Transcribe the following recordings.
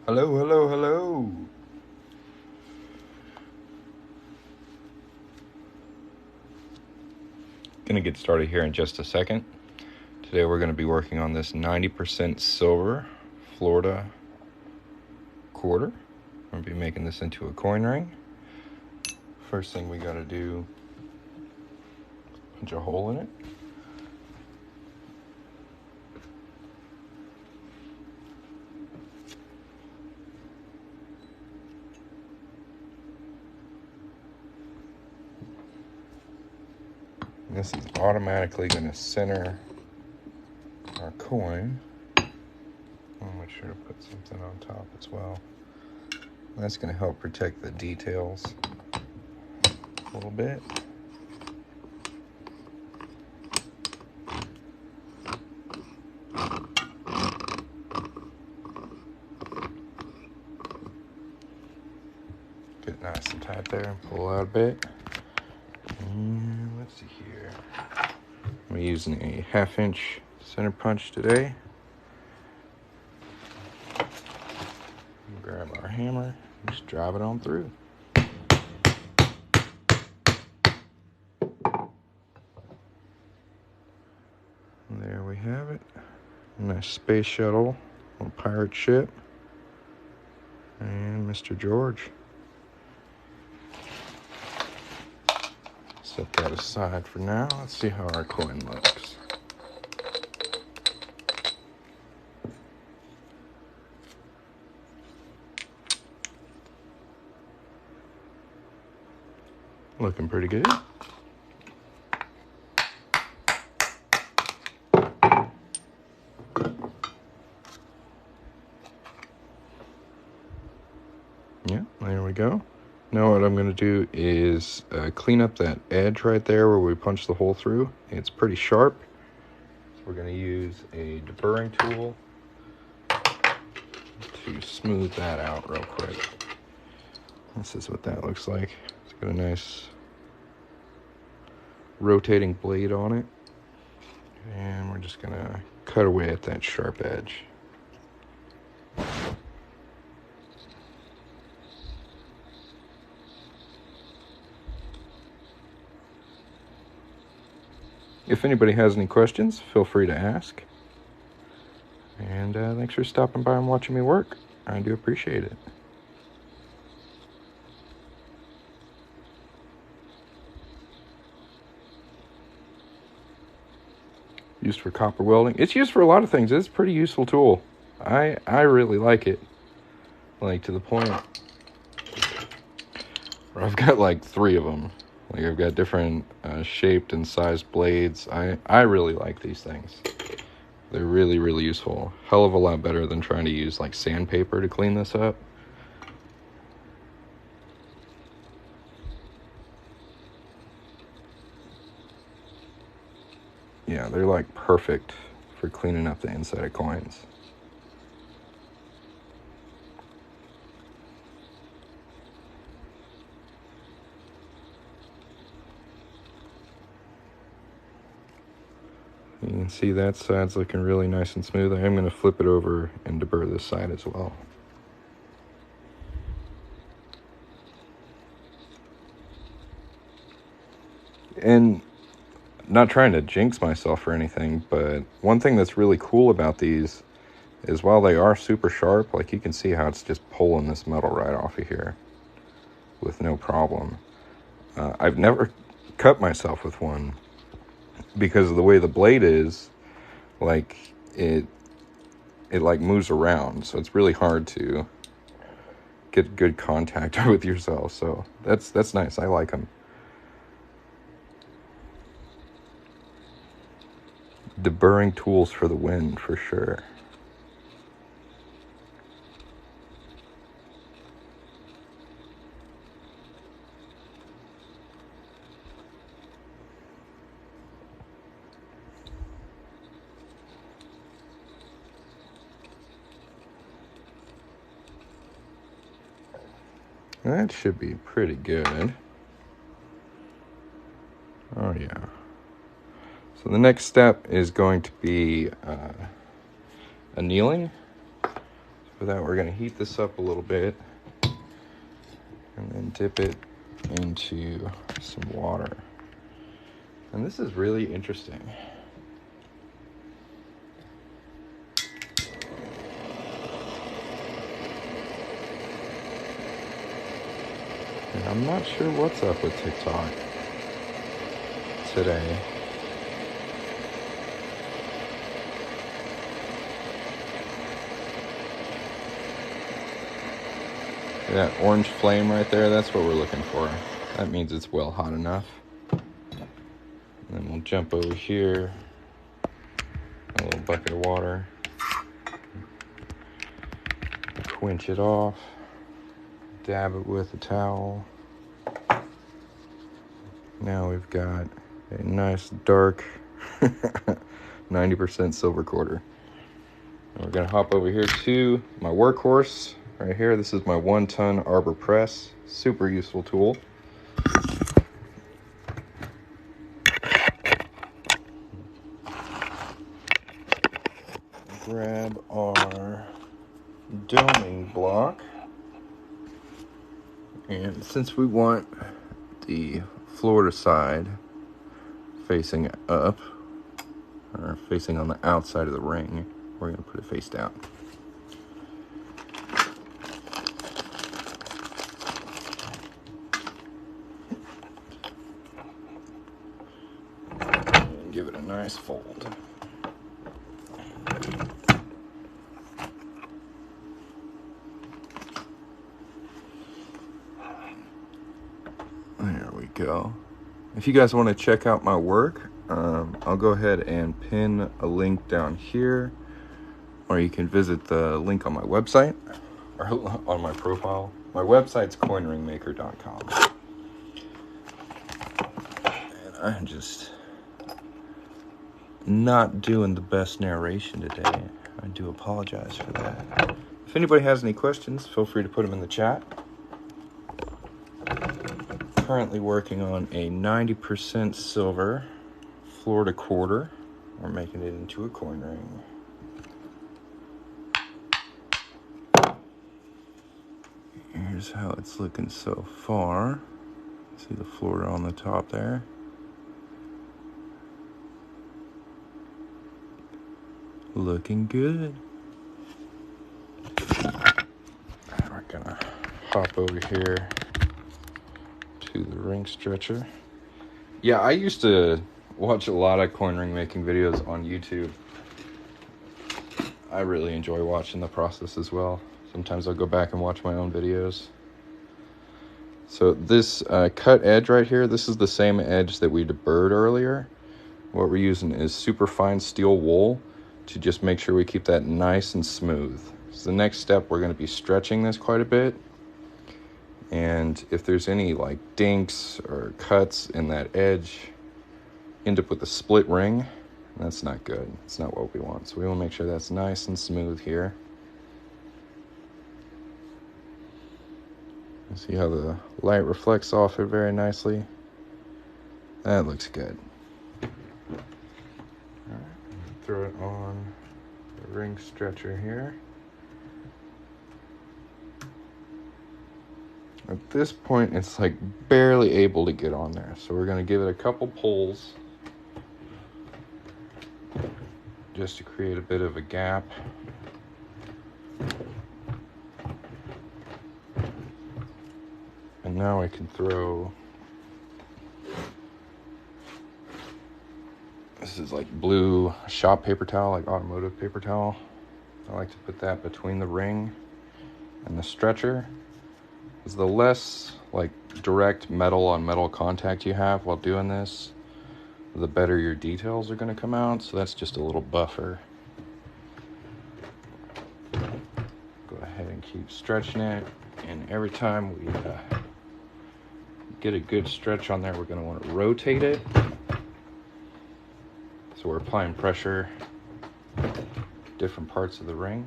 Hello, hello, hello. Gonna get started here in just a second. Today we're gonna be working on this 90% silver Florida quarter. I'm gonna be making this into a coin ring. First thing we gotta do, punch a hole in it. This is automatically going to center our coin. I'll make sure to put something on top as well. That's going to help protect the details a little bit. Get nice and tight there and pull out a bit. And let's see here. I'm using a 1/2-inch center punch today. Grab our hammer, just drive it on through. And there we have it. A nice space shuttle, a pirate ship, and Mr. George. Set that aside for now. Let's see how our coin looks. Looking pretty good. Yeah, there we go. Now what I'm going to do is clean up that edge right there where we punched the hole through. It's pretty sharp. So we're going to use a deburring tool to smooth that out real quick. This is what that looks like. It's got a nice rotating blade on it. And we're just going to cut away at that sharp edge. If anybody has any questions, feel free to ask. And thanks for stopping by and watching me work. I do appreciate it. Used for copper welding. It's used for a lot of things. It's a pretty useful tool. I really like it. Like to the point where I've got like 3 of them. Like I've got different shaped and sized blades. I really like these things. They're really, really useful. Hell of a lot better than trying to use like sandpaper to clean this up. Yeah, they're like perfect for cleaning up the inside of coins. You can see that side's looking really nice and smooth. I am going to flip it over and deburr this side as well. And not trying to jinx myself or anything, but one thing that's really cool about these is while they are super sharp, like you can see how it's just pulling this metal right off of here with no problem. I've never cut myself with one because of the way the blade is. Like it like moves around, so it's really hard to get good contact with yourself. So that's nice. I like them. Deburring tools for the win, for sure. That should be pretty good. Oh yeah. So the next step is going to be annealing. For that, we're going to heat this up a little bit and then dip it into some water. And this is really interesting. And I'm not sure what's up with TikTok today. That orange flame right there, that's what we're looking for. That means it's well hot enough. And then we'll jump over here, a little bucket of water, quench it off, dab it with a towel. Now we've got a nice dark 90% silver quarter. And we're gonna hop over here to my workhorse right here. This is my 1-ton arbor press. Super useful tool. Grab our doming block. And since we want the Florida side facing up, or facing on the outside of the ring, we're going to put it face down. And give it a nice fold. There we go. If you guys want to check out my work, I'll go ahead and pin a link down here, or you can visit the link on my website or on my profile. My website's coinringmaker.com. And I'm just not doing the best narration today. I do apologize for that. If anybody has any questions, feel free to put them in the chat. Currently working on a 90% silver Florida quarter. We're making it into a coin ring. Here's how it's looking so far. See the Florida on the top there. Looking good. We're gonna hop over here to the ring stretcher. Yeah, I used to watch a lot of coin ring making videos on YouTube. I really enjoy watching the process as well. Sometimes I'll go back and watch my own videos. So this cut edge right here, this is the same edge that we deburred earlier. What we're using is super fine steel wool to just make sure we keep that nice and smooth. So the next step, we're going to be stretching this quite a bit. And if there's any like dinks or cuts in that edge, end up with a split ring. That's not good. It's not what we want. So we want to make sure that's nice and smooth here. You see how the light reflects off it very nicely? That looks good. All right, throw it on the ring stretcher here. At this point, it's like barely able to get on there. So we're going to give it a couple pulls just to create a bit of a gap. And now I can throw, this is like blue shop paper towel, like automotive paper towel. I like to put that between the ring and the stretcher. Because the less like direct metal on metal contact you have while doing this, the better your details are going to come out. So that's just a little buffer. Go ahead and keep stretching it. And every time we get a good stretch on there, we're going to want to rotate it. So we're applying pressure to different parts of the ring.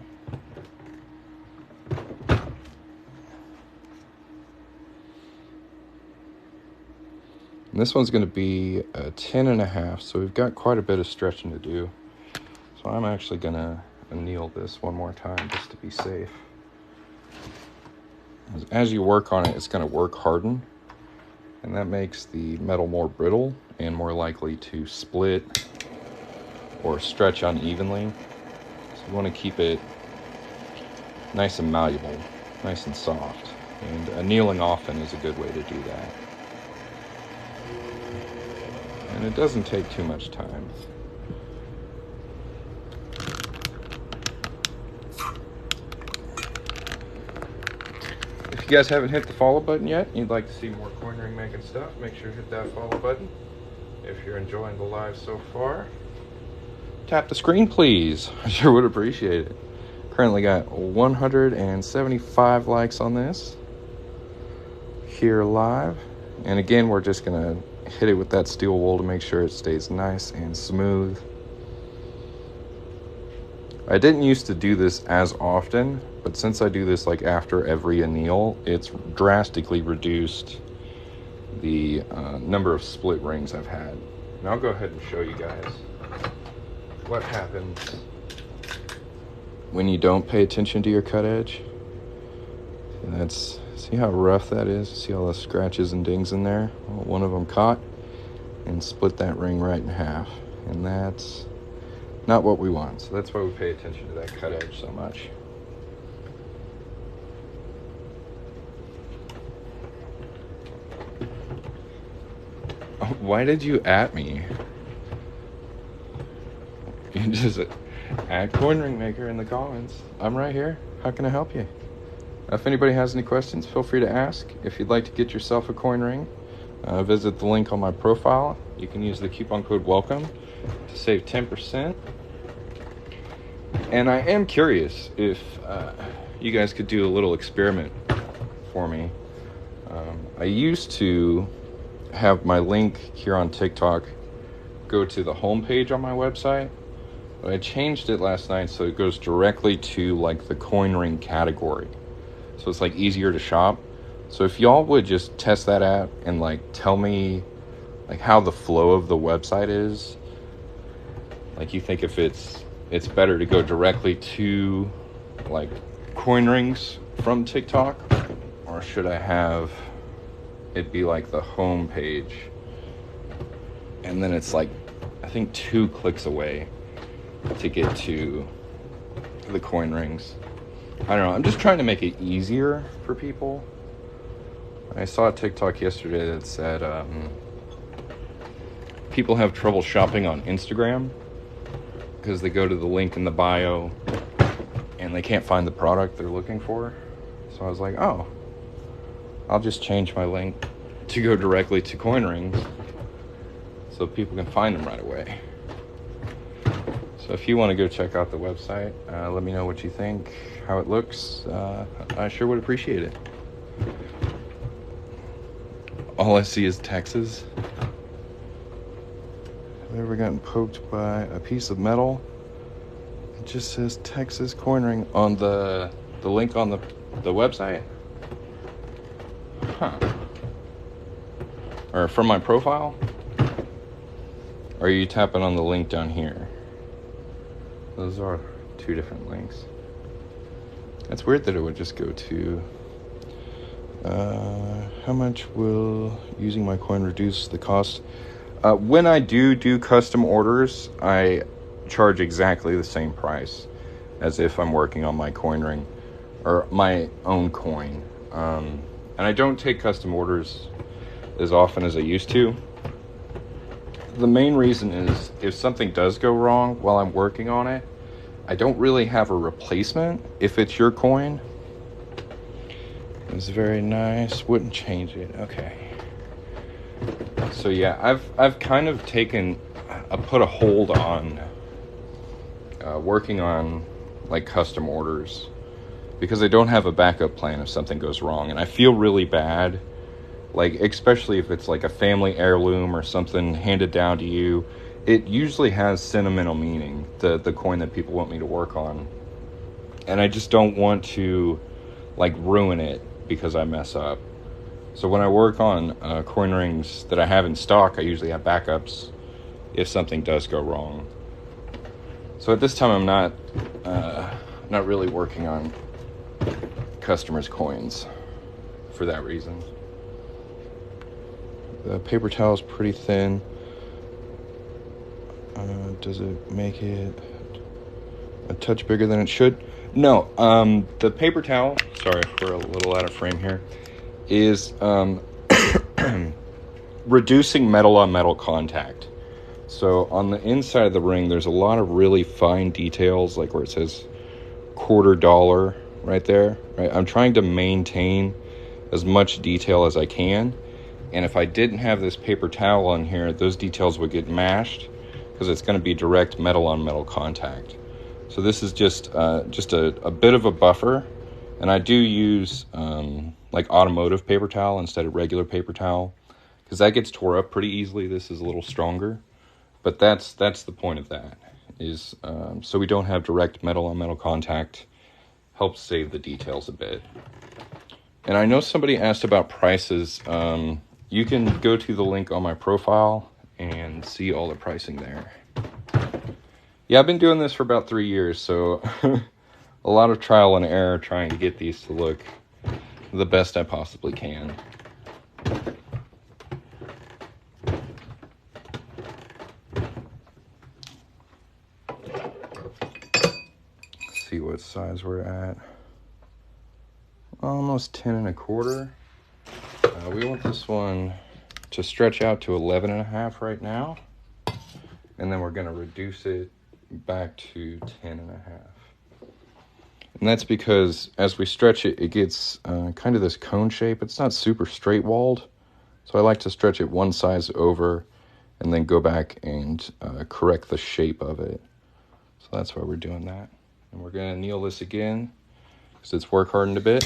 And this one's going to be a 10.5, so we've got quite a bit of stretching to do. So I'm actually going to anneal this one more time just to be safe. As you work on it, it's going to work harden, and that makes the metal more brittle and more likely to split or stretch unevenly. So you want to keep it nice and malleable, nice and soft, and annealing often is a good way to do that. And it doesn't take too much time. If you guys haven't hit the follow button yet and you'd like to see more coin ring making stuff, make sure to hit that follow button. If you're enjoying the live so far, tap the screen, please. I sure would appreciate it. Currently got 175 likes on this here live. And again, we're just going to hit it with that steel wool to make sure it stays nice and smooth. I didn't used to do this as often, but since I do this like after every anneal, it's drastically reduced the number of split rings I've had. And I'll go ahead and show you guys what happens when you don't pay attention to your cut edge. And see how rough that is? See all the scratches and dings in there? Well, one of them caught and split that ring right in half. And that's not what we want. So that's why we pay attention to that cut edge so much. Why did you at me? You just at Coin Ring Maker in the comments. I'm right here. How can I help you? If anybody has any questions, feel free to ask. If you'd like to get yourself a coin ring, visit the link on my profile. You can use the coupon code WELCOME to save 10%. And I am curious if you guys could do a little experiment for me. I used to have my link here on TikTok go to the home page on my website, but I changed it last night so it goes directly to like the coin ring category, so it's like easier to shop. So if y'all would just test that out and like tell me like how the flow of the website is, like you think if it's better to go directly to like coin rings from TikTok, or should I have it be like the home page and then it's like I think 2 clicks away to get to the coin rings. I don't know, I'm just trying to make it easier for people. I saw a TikTok yesterday that said people have trouble shopping on Instagram because they go to the link in the bio and they can't find the product they're looking for. So I was like, oh, I'll just change my link to go directly to coin rings so people can find them right away. So if you want to go check out the website, let me know what you think, how it looks. I sure would appreciate it. All I see is Texas. Have I ever gotten poked by a piece of metal? It just says Texas coin ring on the link on the website. Huh. Or from my profile? Or are you tapping on the link down here? Those are 2 different links. That's weird that it would just go to how much will using my coin reduce the cost? When I do custom orders, I charge exactly the same price as if I'm working on my coin ring or my own coin. And I don't take custom orders as often as I used to. The main reason is if something does go wrong while I'm working on it, I don't really have a replacement if it's your coin. It's very nice. Wouldn't change it. Okay. So yeah, I've kind of put a hold on working on like custom orders because I don't have a backup plan if something goes wrong, and I feel really bad. Like especially if it's like a family heirloom or something handed down to you, it usually has sentimental meaning. The coin that people want me to work on, and I just don't want to like ruin it because I mess up. So when I work on coin rings that I have in stock, I usually have backups if something does go wrong. So at this time, I'm not really working on customers' coins for that reason. The paper towel is pretty thin. Does it make it a touch bigger than it should? No. The paper towel, sorry, we're a little out of frame here, is reducing metal on metal contact. So on the inside of the ring, there's a lot of really fine details, like where it says $quarter right there. Right? I'm trying to maintain as much detail as I can. And if I didn't have this paper towel on here, those details would get mashed because it's going to be direct metal on metal contact. So this is just a bit of a buffer. And I do use like automotive paper towel instead of regular paper towel, because that gets tore up pretty easily. This is a little stronger. But that's the point of that, is so we don't have direct metal on metal contact. Helps save the details a bit. And I know somebody asked about prices. You can go to the link on my profile and see all the pricing there. Yeah, I've been doing this for about 3 years, so a lot of trial and error trying to get these to look the best I possibly can. See what size we're at. Almost 10 1/4. We want this one to stretch out to 11 1/2 right now, and then we're going to reduce it back to 10 1/2. And that's because as we stretch it, it gets kind of this cone shape. It's not super straight walled, so I like to stretch it one size over and then go back and correct the shape of it. So that's why we're doing that. And we're going to anneal this again because it's work hardened a bit.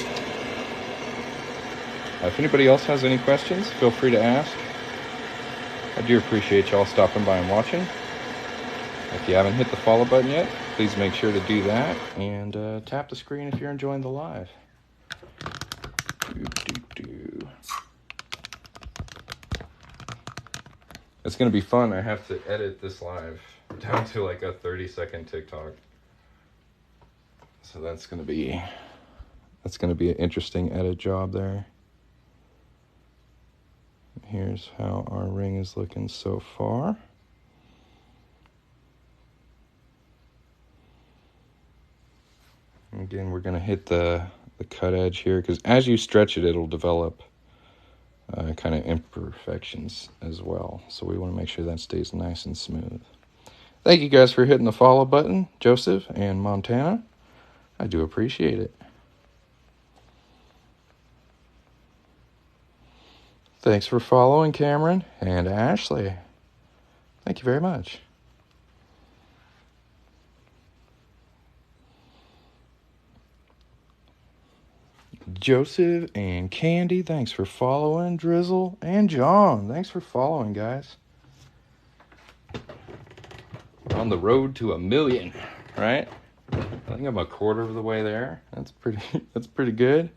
If anybody else has any questions, feel free to ask. I do appreciate y'all stopping by and watching. If you haven't hit the follow button yet, please make sure to do that, and tap the screen if you're enjoying the live. It's going to be fun. I have to edit this live down to like a 30-second TikTok. So that's going to be an interesting edit job there. Here's how our ring is looking so far. And again, we're going to hit the cut edge here, because as you stretch it, it'll develop kind of imperfections as well. So we want to make sure that stays nice and smooth. Thank you guys for hitting the follow button, Joseph and Montana. I do appreciate it. Thanks for following, Cameron and Ashley. Thank you very much. Joseph and Candy, thanks for following. Drizzle and John, thanks for following, guys. We're on the road to 1 million, right? I think I'm a quarter of the way there. That's pretty good.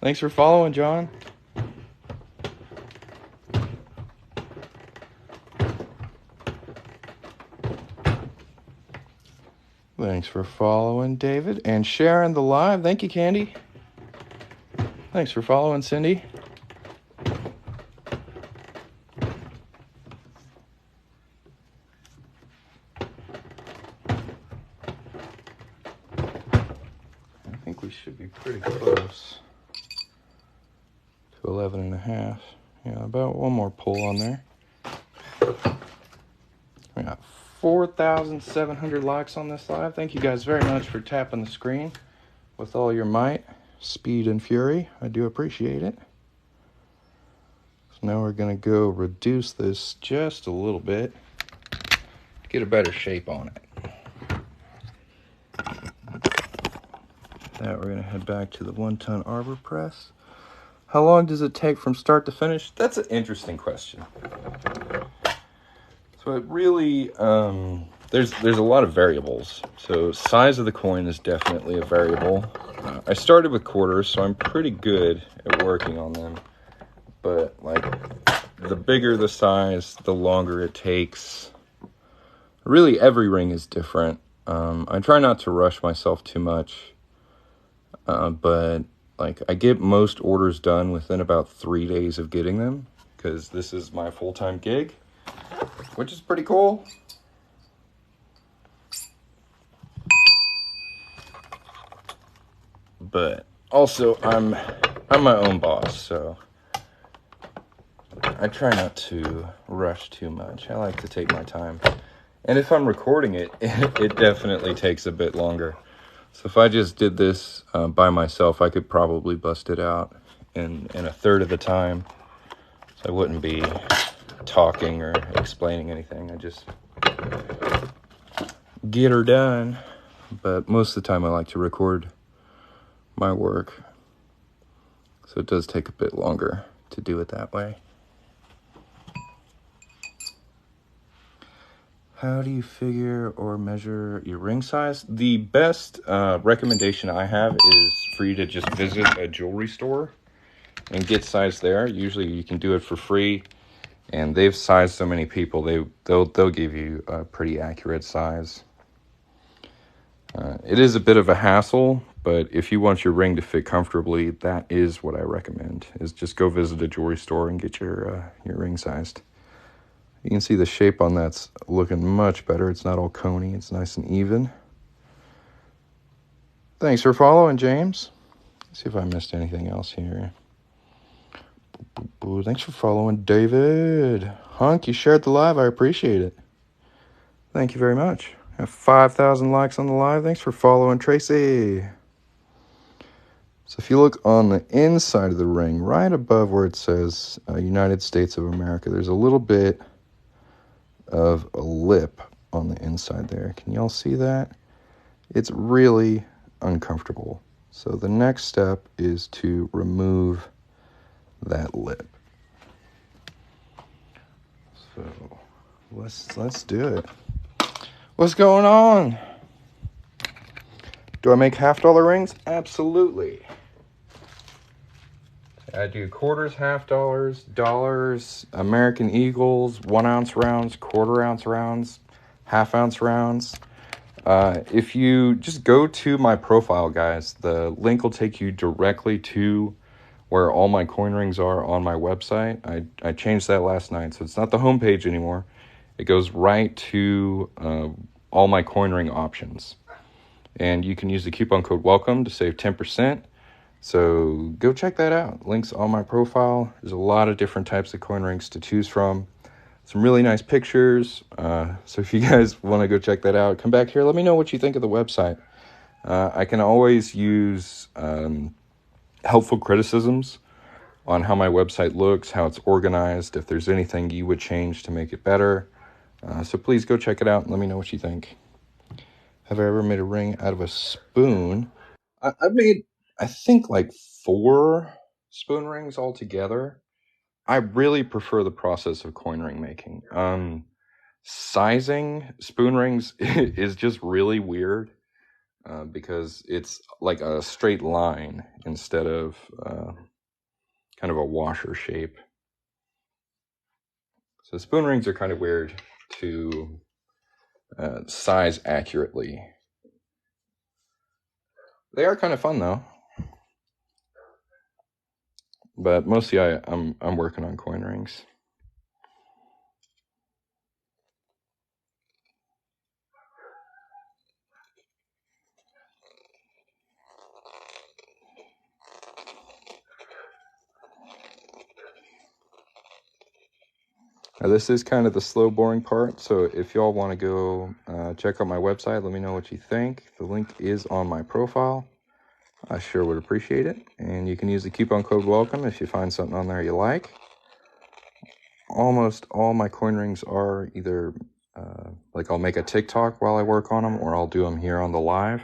Thanks for following, John. Thanks for following, David, and sharing the live. Thank you, Candy. Thanks for following, Cindy. I think we should be pretty close to 11 1/2. Yeah, about one more pull on there. We got 4,700 likes on this live. Thank you guys very much for tapping the screen with all your might, speed, and fury. I do appreciate it. So now we're going to go reduce this just a little bit to get a better shape on it. That we're going to head back to the 1-ton arbor press. How long does it take from start to finish? That's an interesting question. So it really, there's a lot of variables. So size of the coin is definitely a variable. I started with quarters, so I'm pretty good at working on them. But like, the bigger the size, the longer it takes. Really, every ring is different. I try not to rush myself too much, but like I get most orders done within about 3 days of getting them, because this is my full-time gig, which is pretty cool. But also I'm my own boss, so I try not to rush too much. I like to take my time. And if I'm recording it, it definitely takes a bit longer. So if I just did this by myself, I could probably bust it out in a third of the time. So I wouldn't be talking or explaining anything. I just get her done. But most of the time I like to record my work. So it does take a bit longer to do it that way. How do you figure or measure your ring size? The best recommendation I have is for you to just visit a jewelry store and get size there. Usually you can do it for free, and they've sized so many people, they'll give you a pretty accurate size. It is a bit of a hassle, but if you want your ring to fit comfortably, that is what I recommend, is just go visit a jewelry store and get your ring sized. You can see the shape on that's looking much better. It's not all coney. It's nice and even. Thanks for following, James. Let's see if I missed anything else here. Thanks for following, David. Hunk, you shared the live. I appreciate it. Thank you very much. I have 5,000 likes on the live. Thanks for following, Tracy. So if you look on the inside of the ring, right above where it says United States of America, there's a little bit of a lip on the inside there. Can y'all see that? It's really uncomfortable. So the next step is to remove that lip. So let's do it. What's going on? Do I make $half rings? Absolutely. I do quarters, $half, dollars, American Eagles, 1 ounce rounds, quarter ounce rounds, ½ ounce rounds. If you just go to my profile, guys, the link will take you directly to where all my coin rings are on my website. I changed that last night, so it's not the homepage anymore. It goes right to all my coin ring options. And you can use the coupon code WELCOME to save 10%. So go check that out. Links on my profile. There's a lot of different types of coin rings to choose from. Some really nice pictures. So if you guys want to go check that out, come back here. Let me know what you think of the website. I can always use helpful criticisms on how my website looks, how it's organized, if there's anything you would change to make it better. So please go check it out and let me know what you think. Have I ever made a ring out of a spoon? I've made, I think, like 4 spoon rings altogether. I really prefer the process of coin ring making. Sizing spoon rings is just really weird because it's like a straight line instead of kind of a washer shape. So spoon rings are kind of weird to size accurately. They are kind of fun though. But mostly I'm working on coin rings. Now, this is kind of the slow, boring part, so if y'all want to go check out my website, let me know what you think. The link is on my profile. I sure would appreciate it. And you can use the coupon code WELCOME if you find something on there you like. Almost all my coin rings are either, like I'll make a TikTok while I work on them, or I'll do them here on the live.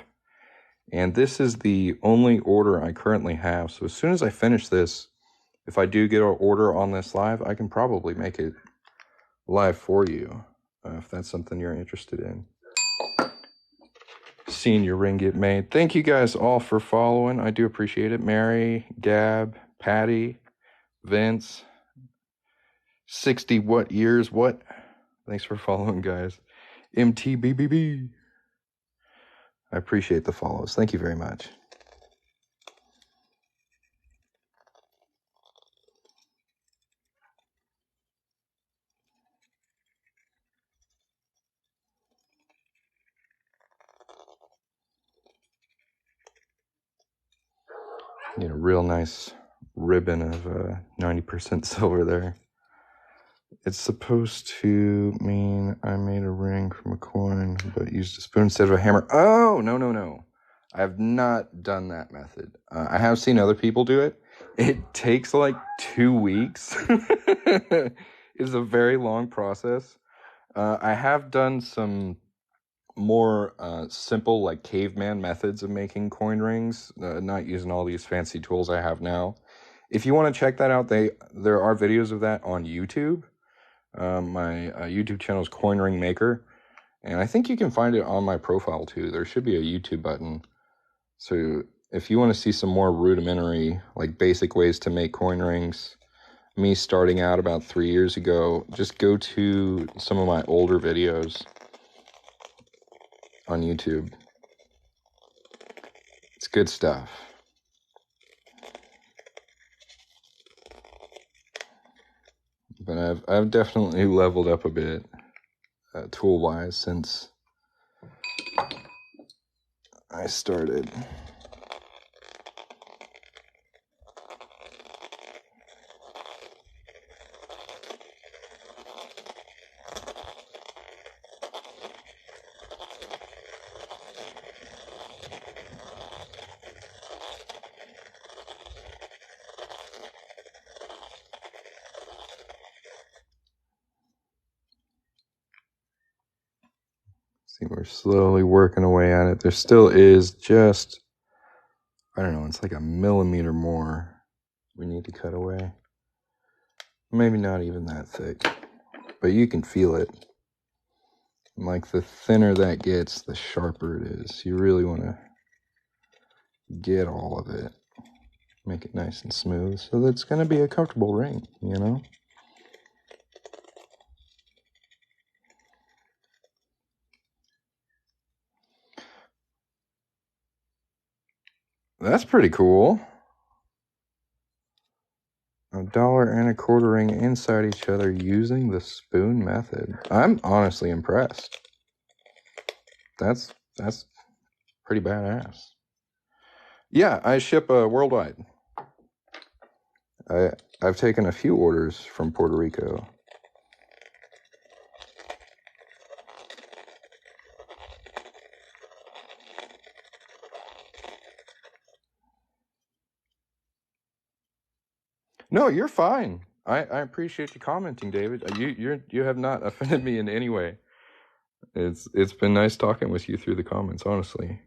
And this is the only order I currently have. So as soon as I finish this, if I do get an order on this live, I can probably make it live for you, if that's something you're interested in. Seeing your ring get made. Thank you guys all for following. I do appreciate it. Mary, Gab, Patty, Vince, 60 what years what? Thanks for following, guys. MTBBB. I appreciate the follows. Thank you very much. Get a real nice ribbon of 90% silver there. It's supposed to mean I made a ring from a coin, but used a spoon instead of a hammer. Oh, no. I have not done that method. I have seen other people do it. It takes like 2 weeks. It's a very long process. I have done some more simple, like caveman methods of making coin rings, not using all these fancy tools I have now. If you want to check that out, there are videos of that on YouTube. My YouTube channel is Coin Ring Maker, and I think you can find it on my profile too. There should be a YouTube button. So if you want to see some more rudimentary, like basic ways to make coin rings, me starting out about 3 years ago, just go to some of my older videos on YouTube. It's good stuff. But I've definitely leveled up a bit tool-wise since I started. See, we're slowly working away at it. There still is just, I don't know, it's like a millimeter more we need to cut away. Maybe not even that thick, but you can feel it. Like the thinner that gets, the sharper it is. You really want to get all of it. Make it nice and smooth so that it's going to be a comfortable ring, you know? That's pretty cool. $1 and a quarter ring inside each other using the spoon method. I'm honestly impressed. That's pretty badass. Yeah, I ship worldwide. I've taken a few orders from Puerto Rico. No, you're fine. I appreciate you commenting, David. You have not offended me in any way. It's been nice talking with you through the comments, honestly.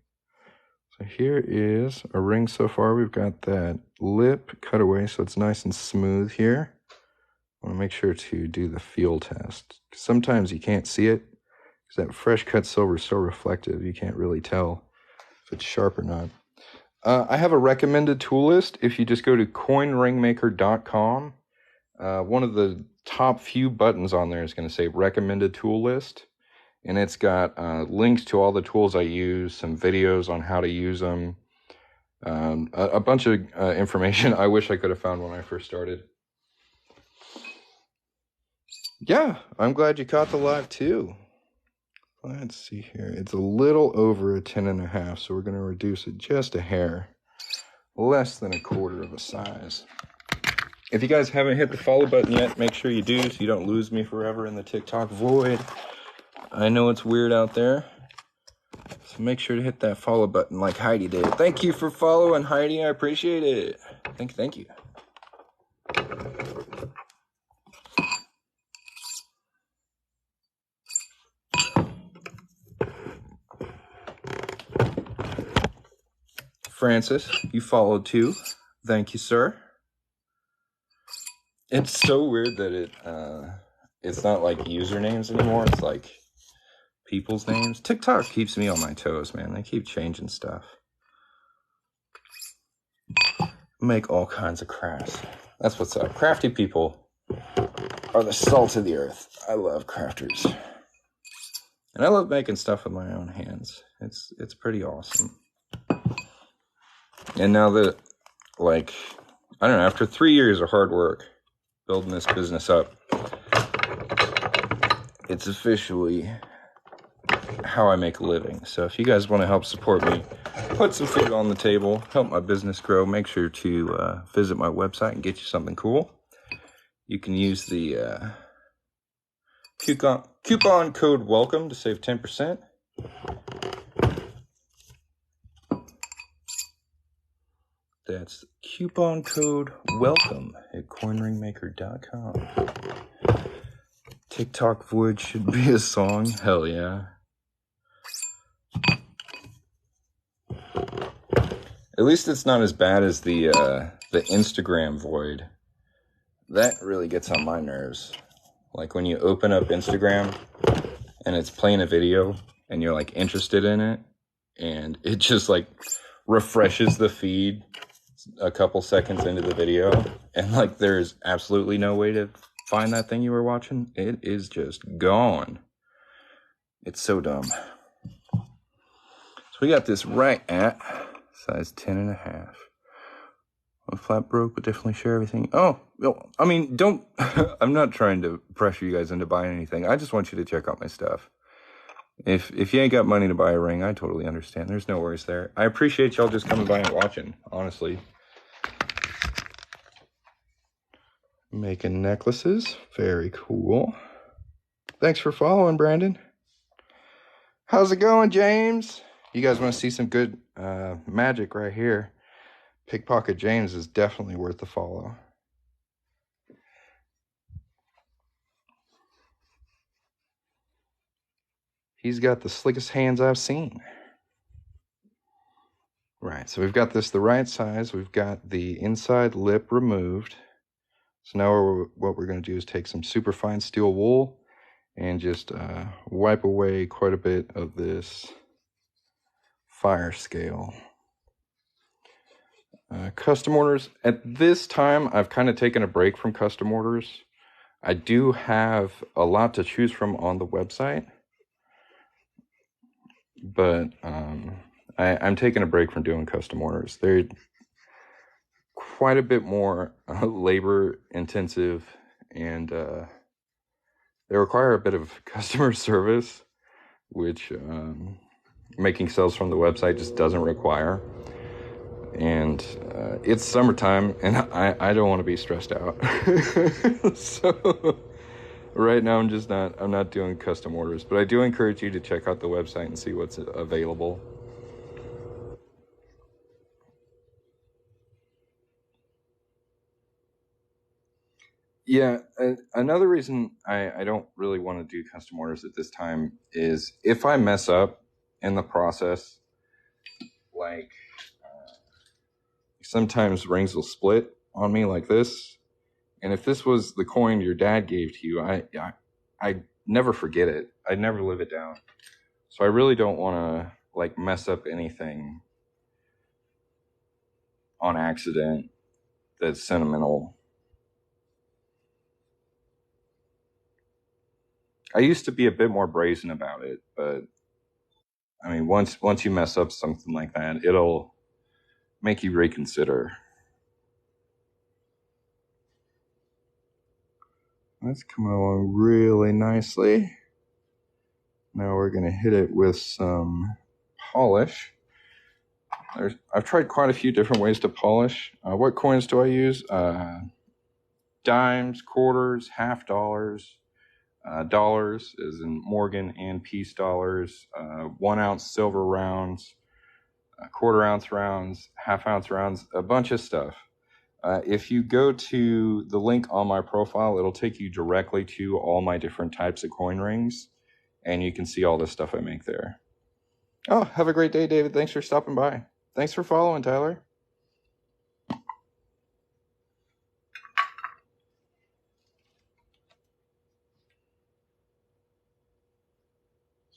So here is a ring so far. We've got that lip cut away so it's nice and smooth here. I want to make sure to do the feel test. Sometimes you can't see it because that fresh cut silver is so reflective you can't really tell if it's sharp or not. I have a recommended tool list. If you just go to coinringmaker.com, one of the top few buttons on there is going to say recommended tool list. And it's got links to all the tools I use, some videos on how to use them, a bunch of information I wish I could have found when I first started. Yeah, I'm glad you caught the live too. Let's see here. It's a little over a 10.5, so we're going to reduce it just a hair. Less than a quarter of a size. If you guys haven't hit the follow button yet, make sure you do so you don't lose me forever in the TikTok void. I know it's weird out there. So make sure to hit that follow button like Heidi did. Thank you for following, Heidi. I appreciate it. Thank you. Francis, you followed too. Thank you, sir. It's so weird that it's not like usernames anymore. It's like people's names. TikTok keeps me on my toes, man. They keep changing stuff. Make all kinds of crafts. That's what's up. Crafty people are the salt of the earth. I love crafters. And I love making stuff with my own hands. It's pretty awesome. And now that, like, I don't know, after 3 years of hard work building this business up, it's officially how I make a living. So if you guys want to help support me, put some food on the table, help my business grow, make sure to visit my website and get you something cool. You can use the coupon code WELCOME to save 10%. That's coupon code WELCOME at coinringmaker.com. TikTok Void should be a song. Hell yeah. At least it's not as bad as the Instagram Void. That really gets on my nerves. Like when you open up Instagram and it's playing a video and you're like interested in it and it just like refreshes the feed a couple seconds into the video and like there's absolutely no way to find that thing you were watching. It is just gone. It's so dumb. So we got this right at size 10.5. A flat broke, but definitely share everything. Oh, well, I mean, don't, I'm not trying to pressure you guys into buying anything. I just want you to check out my stuff. If you ain't got money to buy a ring, I totally understand. There's no worries there. I appreciate y'all just coming by and watching, honestly. Making necklaces. Very cool. Thanks for following, Brandon. How's it going, James? You guys want to see some good magic right here? Pickpocket James is definitely worth the follow. He's got the slickest hands I've seen. Right, so we've got this the right size. We've got the inside lip removed. So now what we're going to do is take some super fine steel wool and just wipe away quite a bit of this fire scale. Custom orders. At this time, I've kind of taken a break from custom orders. I do have a lot to choose from on the website, but I'm taking a break from doing custom orders. They're quite a bit more labor intensive, and they require a bit of customer service, which making sales from the website just doesn't require. And it's summertime, and I don't want to be stressed out. So right now I'm not doing custom orders, but I do encourage you to check out the website and see what's available. Yeah, another reason I don't really want to do custom orders at this time is if I mess up in the process, like sometimes rings will split on me like this. And if this was the coin your dad gave to you, I never forget it. I'd never live it down. So I really don't want to like mess up anything on accident that's sentimental. I used to be a bit more brazen about it, but I mean, once you mess up something like that, it'll make you reconsider. That's coming along really nicely. Now we're going to hit it with some polish. I've tried quite a few different ways to polish. What coins do I use? Dimes, quarters, half dollars, dollars, as in Morgan and piece dollars, 1 ounce silver rounds, quarter ounce rounds, half ounce rounds, a bunch of stuff. If you go to the link on my profile, it'll take you directly to all my different types of coin rings, and you can see all the stuff I make there. Oh, have a great day, David. Thanks for stopping by. Thanks for following, Tyler.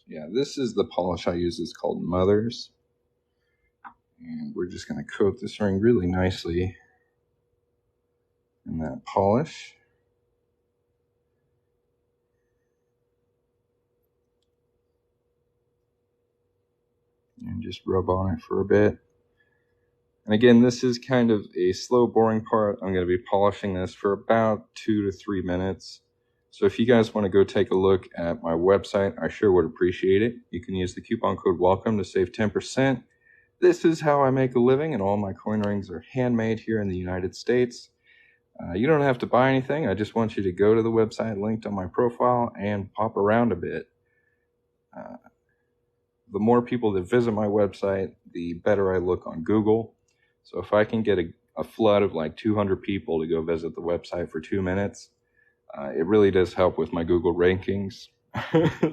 Yeah, this is the polish I use. It's called Mother's. And we're just going to coat this ring really nicely in that polish. and just rub on it for a bit. And again, this is kind of a slow, boring part. I'm going to be polishing this for about 2 to 3 minutes. So if you guys want to go take a look at my website, I sure would appreciate it. You can use the coupon code WELCOME to save 10%. This is how I make a living, and all my coin rings are handmade here in the United States. You don't have to buy anything. I just want you to go to the website linked on my profile and pop around a bit. The more people that visit my website, the better I look on Google. So if I can get a flood of like 200 people to go visit the website for 2 minutes, it really does help with my Google rankings.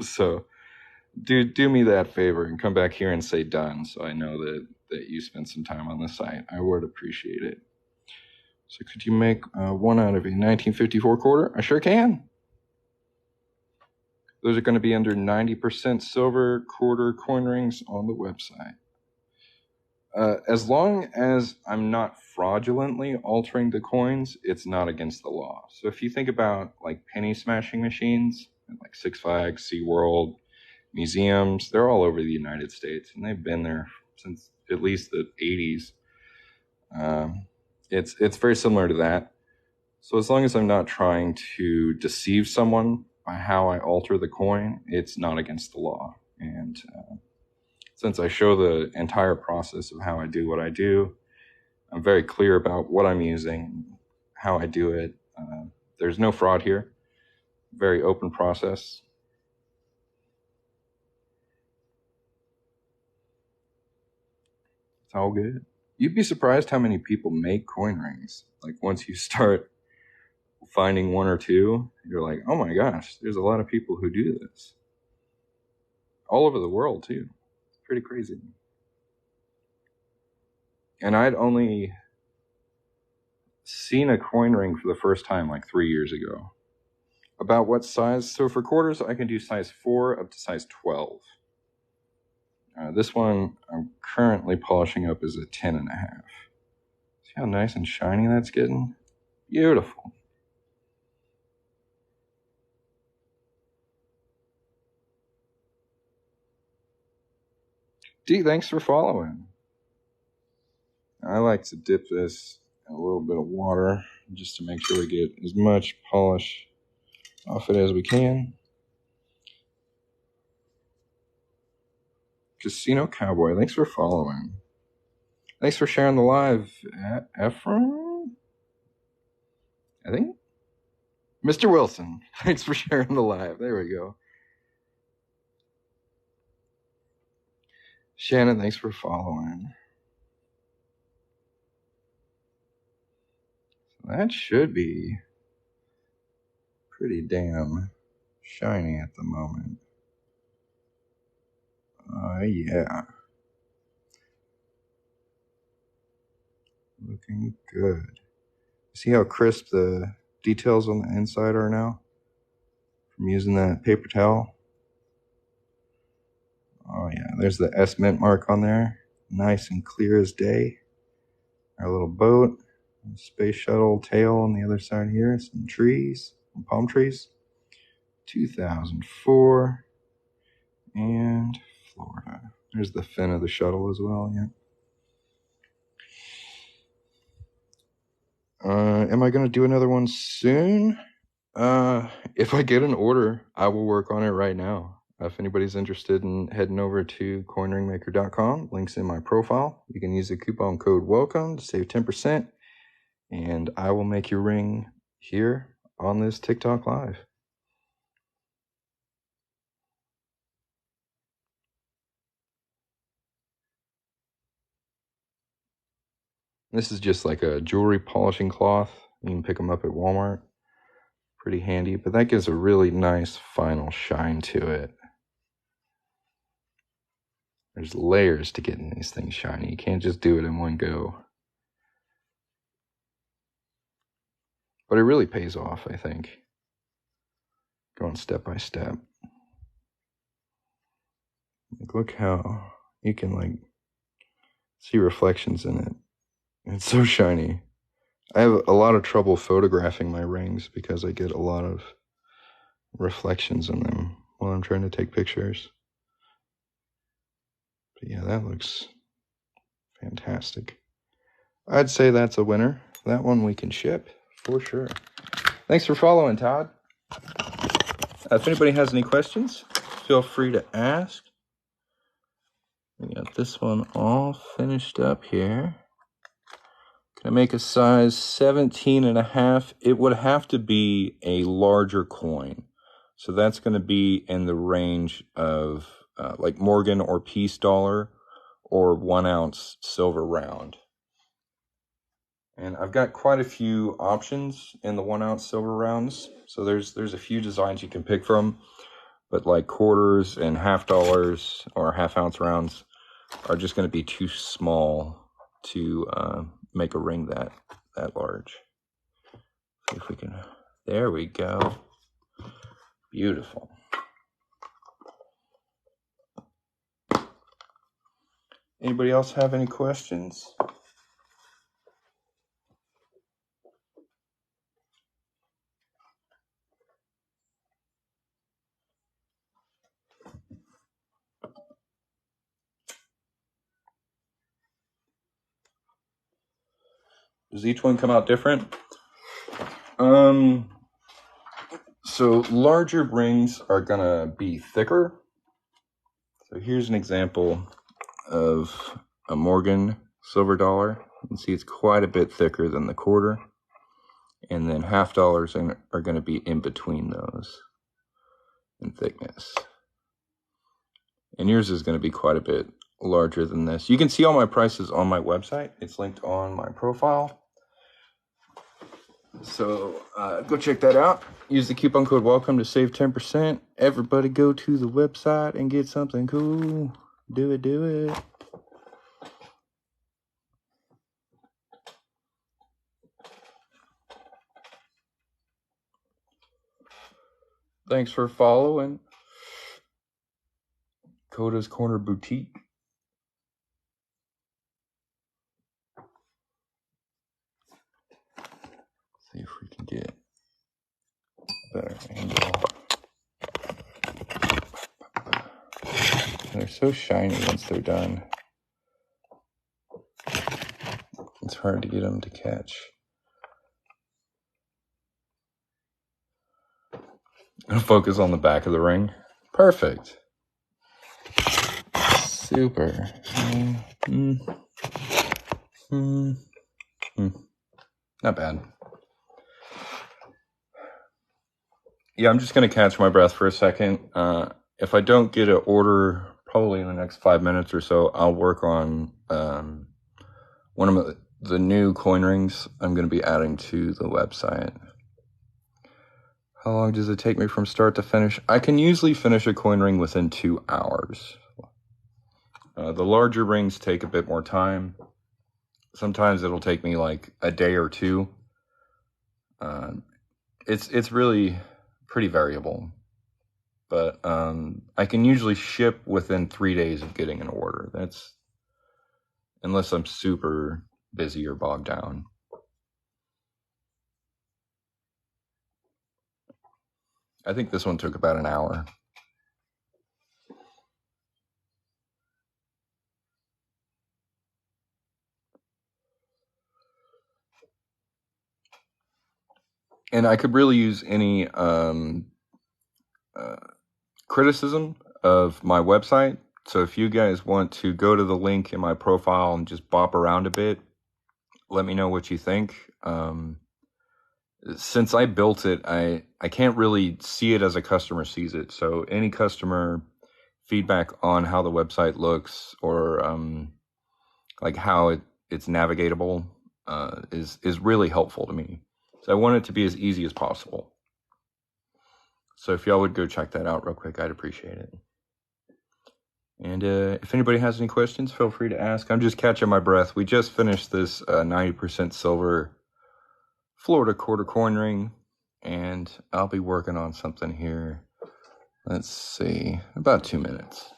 So do me that favor and come back here and say done, so I know that you spent some time on the site. I would appreciate it. So could you make one out of a 1954 quarter? I sure can. Those are going to be under 90% silver quarter coin rings on the website. As long as I'm not fraudulently altering the coins, it's not against the law. So if you think about like penny smashing machines, like Six Flags, SeaWorld, museums, they're all over the United States, and they've been there since at least the 80s. It's very similar to that. So as long as I'm not trying to deceive someone by how I alter the coin, it's not against the law. And since I show the entire process of how I do what I do, I'm very clear about what I'm using, how I do it. There's no fraud here. Very open process. It's all good. You'd be surprised how many people make coin rings. Like once you start finding one or two, you're like, oh my gosh, there's a lot of people who do this. All over the world too. It's pretty crazy. And I'd only seen a coin ring for the first time like 3 years ago. About what size? So for quarters, I can do size 4 up to size 12. This one I'm currently polishing up is a 10.5. See how nice and shiny that's getting? Beautiful. D, thanks for following. I like to dip this in a little bit of water just to make sure we get as much polish off it as we can. Casino Cowboy, thanks for following. Thanks for sharing the live, Ephraim? I think? Mr. Wilson, thanks for sharing the live. There we go. Shannon, thanks for following. So that should be pretty damn shiny at the moment. Yeah. Looking good. See how crisp the details on the inside are now from using that paper towel? Oh yeah, there's the S mint mark on there. Nice and clear as day. Our little boat, space shuttle tail on the other side here, some trees, some palm trees. 2004 and Florida. There's the fin of the shuttle as well, yeah. Am I going to do another one soon? If I get an order, I will work on it right now. If anybody's interested in heading over to coinringmaker.com, links in my profile. You can use the coupon code WELCOME to save 10%, and I will make your ring here on this TikTok Live. This is just like a jewelry polishing cloth. You can pick them up at Walmart. Pretty handy, but that gives a really nice final shine to it. There's layers to getting these things shiny. You can't just do it in one go. But it really pays off, I think. Going step by step. Like, look how you can like see reflections in it. It's so shiny. I have a lot of trouble photographing my rings because I get a lot of reflections in them while I'm trying to take pictures. But yeah, that looks fantastic. I'd say that's a winner. That one we can ship for sure. Thanks for following, Todd. If anybody has any questions, feel free to ask. We got this one all finished up here. Can I make a size 17.5? It would have to be a larger coin. So that's going to be in the range of like Morgan or Peace dollar or 1 ounce silver round. And I've got quite a few options in the 1 ounce silver rounds. So there's a few designs you can pick from, but like quarters and half dollars or half ounce rounds are just going to be too small to make a ring that large. See if we can, there we go. Beautiful. Anybody else have any questions? Does each one come out different? So larger rings are gonna be thicker. So here's an example of a Morgan silver dollar. You can see it's quite a bit thicker than the quarter. And then half dollars are gonna be in between those in thickness. And yours is gonna be quite a bit larger than this. You can see all my prices on my website. It's linked on my profile. So go check that out. Use the coupon code WELCOME to save 10%. Everybody go to the website and get something cool. Do it, do it. Thanks for following Coda's Corner Boutique. See if we can get a better angle. They're so shiny once they're done. It's hard to get them to catch. I'll focus on the back of the ring. Perfect. Super. Not bad. Yeah, I'm just going to catch my breath for a second. If I don't get an order, probably in the next 5 minutes or so, I'll work on one of the new coin rings I'm going to be adding to the website. How long does it take me from start to finish? I can usually finish a coin ring within 2 hours. The larger rings take a bit more time. Sometimes it'll take me like a day or two. It's really pretty variable, but I can usually ship within 3 days of getting an order. That's unless I'm super busy or bogged down. I think this one took about an hour. And I could really use any criticism of my website. So if you guys want to go to the link in my profile and just bop around a bit, let me know what you think. Since I built it, I can't really see it as a customer sees it. So any customer feedback on how the website looks or like how it's navigatable is really helpful to me. So I want it to be as easy as possible. So if y'all would go check that out real quick, I'd appreciate it. And if anybody has any questions, feel free to ask. I'm just catching my breath. We just finished this 90% silver Florida quarter coin ring, and I'll be working on something here. Let's see, about 2 minutes.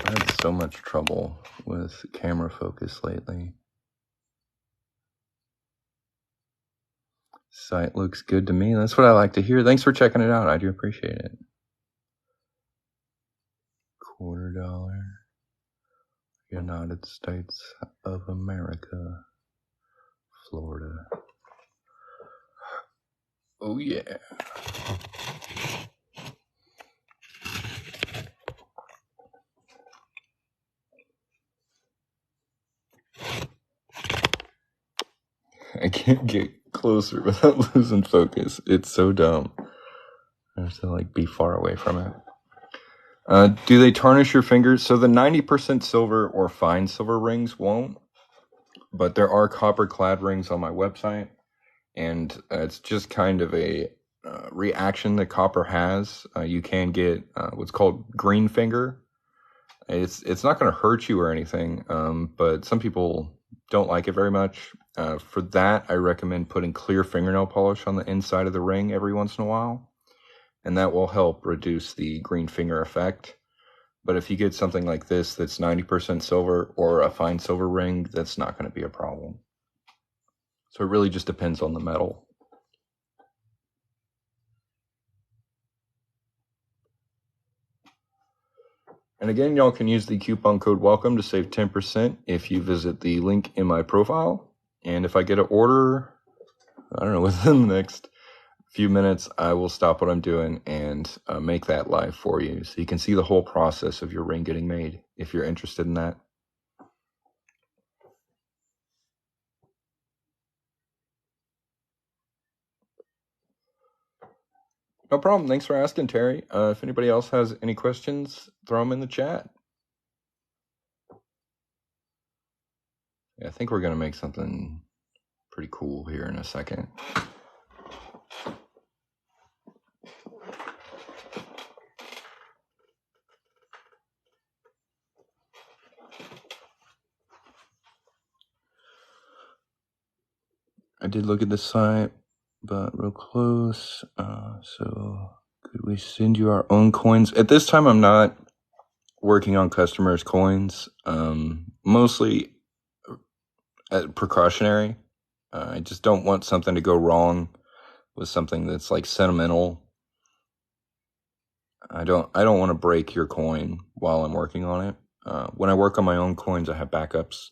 Let's so much trouble with camera focus lately. Site looks good to me. That's what I like to hear. Thanks for checking it out. I do appreciate it. $quarter. United States of America. Florida. Oh yeah. I can't get closer without losing focus. It's so dumb. I have to like be far away from it. Do they tarnish your fingers? So the 90% silver or fine silver rings won't, but there are copper clad rings on my website, and it's just kind of a reaction that copper has. You can get what's called green finger. It's not going to hurt you or anything, but some people don't like it very much. For that, I recommend putting clear fingernail polish on the inside of the ring every once in a while, and that will help reduce the green finger effect. But if you get something like this that's 90% silver or a fine silver ring, that's not going to be a problem. So it really just depends on the metal. And again, y'all can use the coupon code WELCOME to save 10% if you visit the link in my profile. And if I get an order, I don't know, within the next few minutes, I will stop what I'm doing and make that live for you, so you can see the whole process of your ring getting made if you're interested in that. No problem. Thanks for asking, Terry. If anybody else has any questions, throw them in the chat. Yeah, I think we're going to make something pretty cool here in a second. I did look at the site, but real close. So could we send you our own coins? At this time, I'm not working on customers' coins. Mostly precautionary. I just don't want something to go wrong with something that's like sentimental. I don't want to break your coin while I'm working on it. When I work on my own coins, I have backups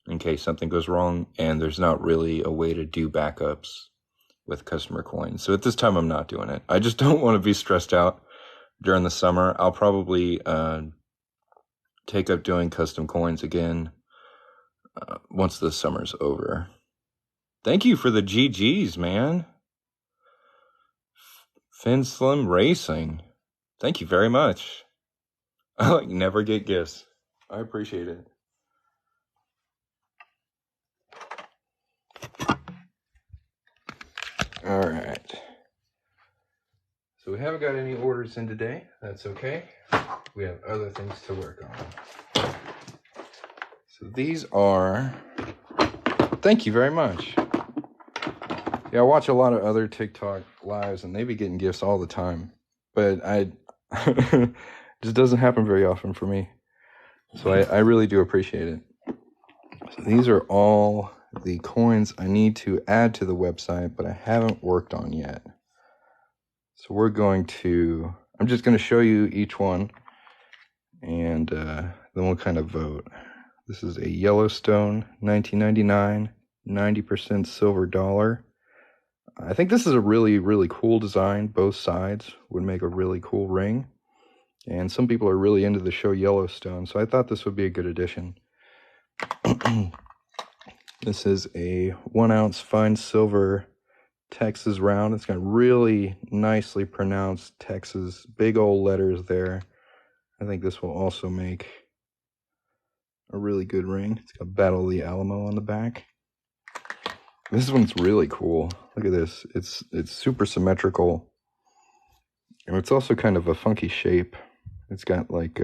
in case something goes wrong, and there's not really a way to do backups with customer coins. So at this time, I'm not doing it. I just don't want to be stressed out during the summer. I'll probably take up doing custom coins again once the summer's over. Thank you for the GGs, man. Fin Slim Racing. Thank you very much. I never get gifts. I appreciate it. All right. So we haven't got any orders in today. That's okay. We have other things to work on. So these are... Thank you very much. Yeah, I watch a lot of other TikTok lives, and they be getting gifts all the time. But it just doesn't happen very often for me. So I really do appreciate it. So these are all the coins I need to add to the website, but I haven't worked on yet. So I'm just going to show you each one, and then we'll kind of vote. This is a Yellowstone 1999 90% silver dollar. I think this is a really, really cool design. Both sides would make a really cool ring. And some people are really into the show Yellowstone, so I thought this would be a good addition. This is a 1 ounce fine silver Texas round. It's got really nicely pronounced Texas, big old letters there. I think this will also make a really good ring. It's got Battle of the Alamo on the back. This one's really cool. Look at this. It's super symmetrical. And it's also kind of a funky shape. It's got like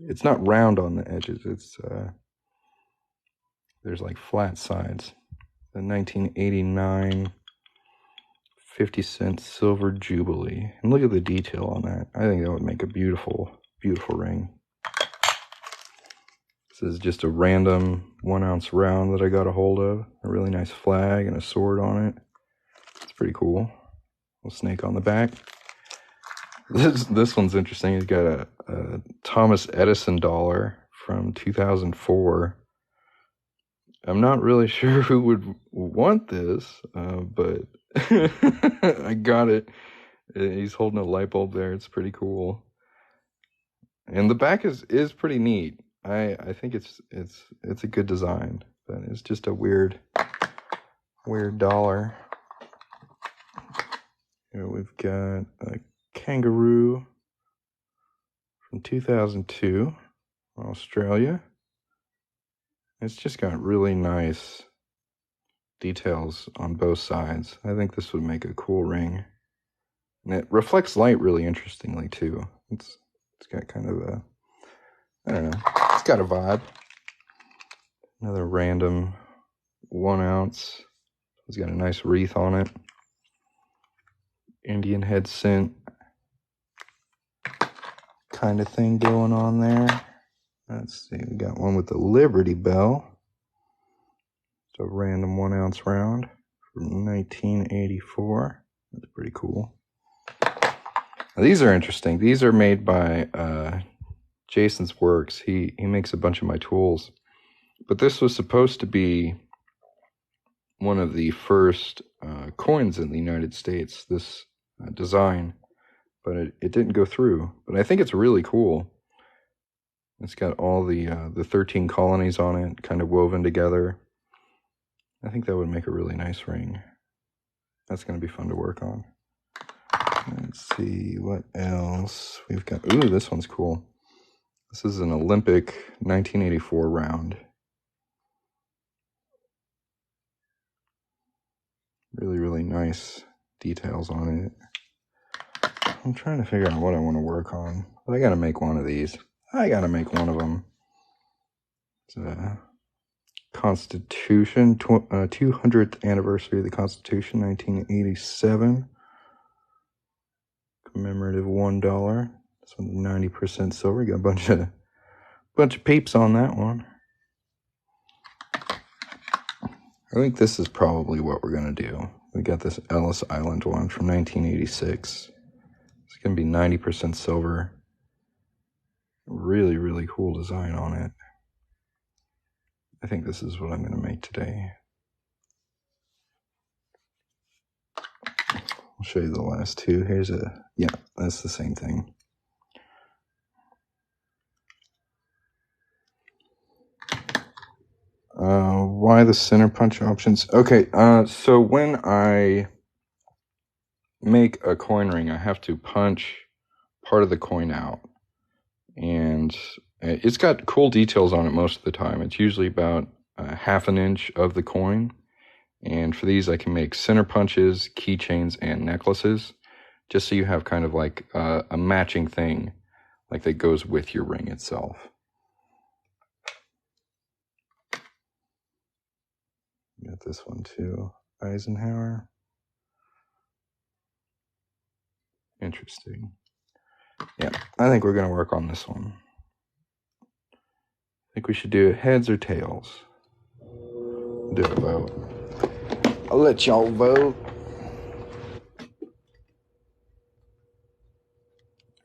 it's not round on the edges. It's there's like flat sides. The 1989 50-cent silver jubilee. And look at the detail on that. I think that would make a beautiful, beautiful ring. This is just a random 1 ounce round that I got a hold of. A really nice flag and a sword on it. It's pretty cool. Little snake on the back. This one's interesting. He's got a Thomas Edison dollar from 2004. I'm not really sure who would want this, but I got it. He's holding a light bulb there. It's pretty cool. And the back is pretty neat. I think it's a good design, but it's just a weird dollar. Here we've got a kangaroo from 2002, Australia. It's just got really nice details on both sides. I think this would make a cool ring. And it reflects light really interestingly too. It's got kind of a, I don't know, it's got a vibe. Another random 1 ounce. It's got a nice wreath on it. Indian head scent kind of thing going on there. Let's see, we got one with the Liberty Bell. It's a random 1 ounce round from 1984. That's pretty cool. Now, these are interesting. These are made by Jason's Works. He makes a bunch of my tools. But this was supposed to be one of the first coins in the United States, this design. But it didn't go through. But I think it's really cool. It's got all the 13 colonies on it, kind of woven together. I think that would make a really nice ring. That's going to be fun to work on. Let's see what else we've got. Ooh, this one's cool. This is an Olympic 1984 round. Really, really nice details on it. I'm trying to figure out what I want to work on. But I got to make one of these. I got to make one of them. It's a Constitution, 200th anniversary of the Constitution, 1987. Commemorative $1. This one's 90% silver. You got a bunch of peeps on that one. I think this is probably what we're gonna do. We got this Ellis Island one from 1986. It's gonna be 90% silver. Really, really cool design on it. I think this is what I'm gonna make today. I'll show you the last two. Here's yeah, that's the same thing. Why the center punch options? Okay, so when I make a coin ring, I have to punch part of the coin out. And it's got cool details on it most of the time. It's usually about ½ an inch of the coin. And for these, I can make center punches, keychains, and necklaces, just so you have kind of like a matching thing, like that goes with your ring itself. Got this one too, Eisenhower. Interesting. Yeah, I think we're going to work on this one. I think we should do heads or tails. Do a vote. I'll let y'all vote. If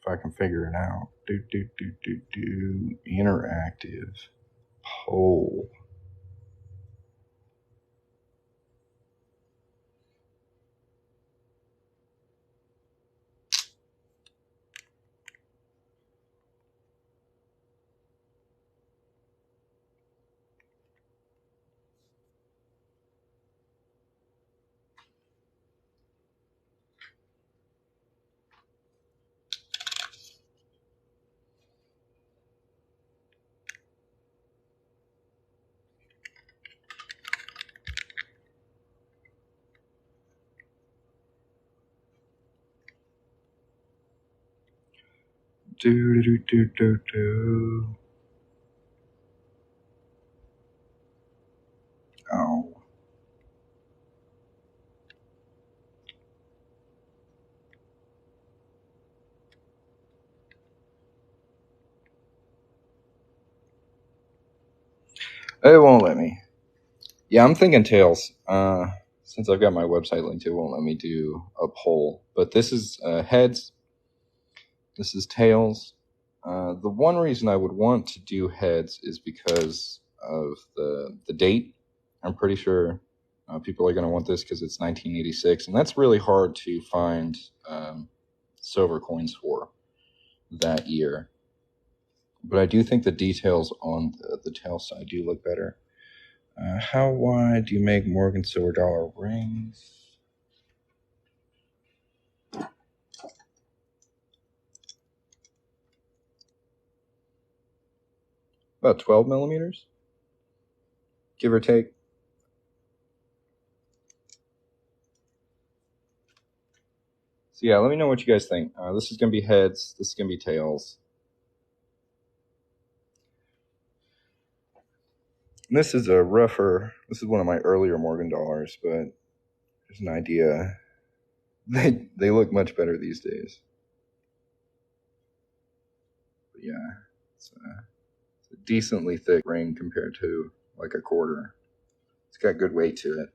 I can figure it out. Interactive. Poll. Oh. It won't let me. Yeah, I'm thinking tails. Since I've got my website linked, it won't let me do a poll. But this is heads. This is tails. The one reason I would want to do heads is because of the date. I'm pretty sure people are going to want this because it's 1986, and that's really hard to find silver coins for that year. But I do think the details on the tail side do look better. How wide do you make Morgan silver dollar rings? About 12 millimeters, give or take. So yeah, let me know what you guys think. This is going to be heads. This is going to be tails. And this is a rougher. This is one of my earlier Morgan dollars, but there's an idea. They look much better these days. But yeah, it's a decently thick ring compared to like a quarter. It's got good weight to it.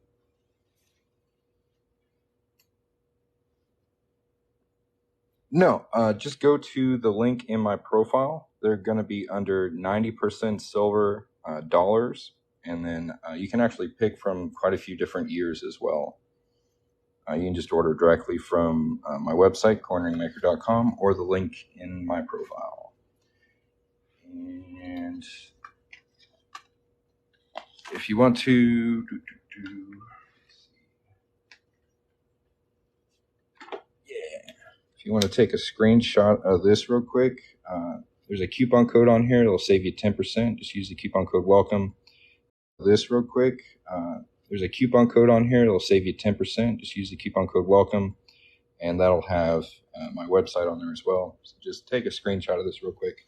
No, just go to the link in my profile. They're going to be under 90% silver dollars. And then you can actually pick from quite a few different years as well. You can just order directly from my website, coinringmaker.com, or the link in my profile. And if you want to if you want to take a screenshot of this real quick, there's a coupon code on here. It'll save you 10%. Just use the coupon code WELCOME. This real quick. There's a coupon code on here. It'll save you 10%. Just use the coupon code WELCOME, and that'll have my website on there as well. So just take a screenshot of this real quick.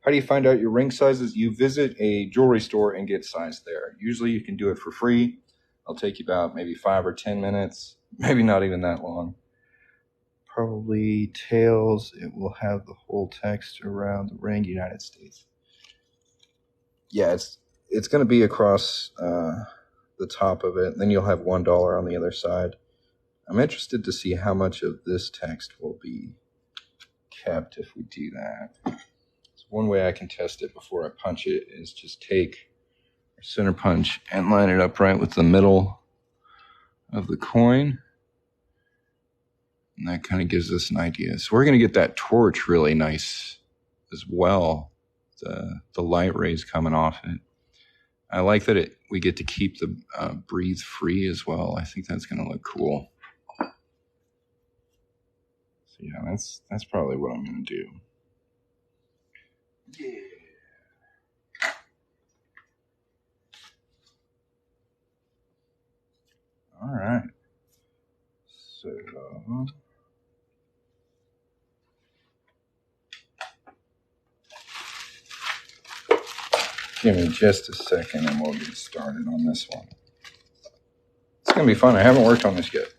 How do you find out your ring sizes? You visit a jewelry store and get sized there. Usually you can do it for free. It'll take you about maybe 5 or 10 minutes, maybe not even that long. Probably tails. It will have the whole text around the ring, United States. Yeah, it's going to be across the top of it. Then you'll have $1 on the other side. I'm interested to see how much of this text will be kept if we do that. So one way I can test it before I punch it is just take our center punch and line it up right with the middle of the coin. And that kind of gives us an idea. So we're going to get that torch really nice as well. The light rays coming off it. I like that we get to keep the breathe free as well. I think that's going to look cool. So yeah, that's probably what I'm going to do. Yeah. All right. So give me just a second and we'll get started on this one. It's going to be fun. I haven't worked on this yet.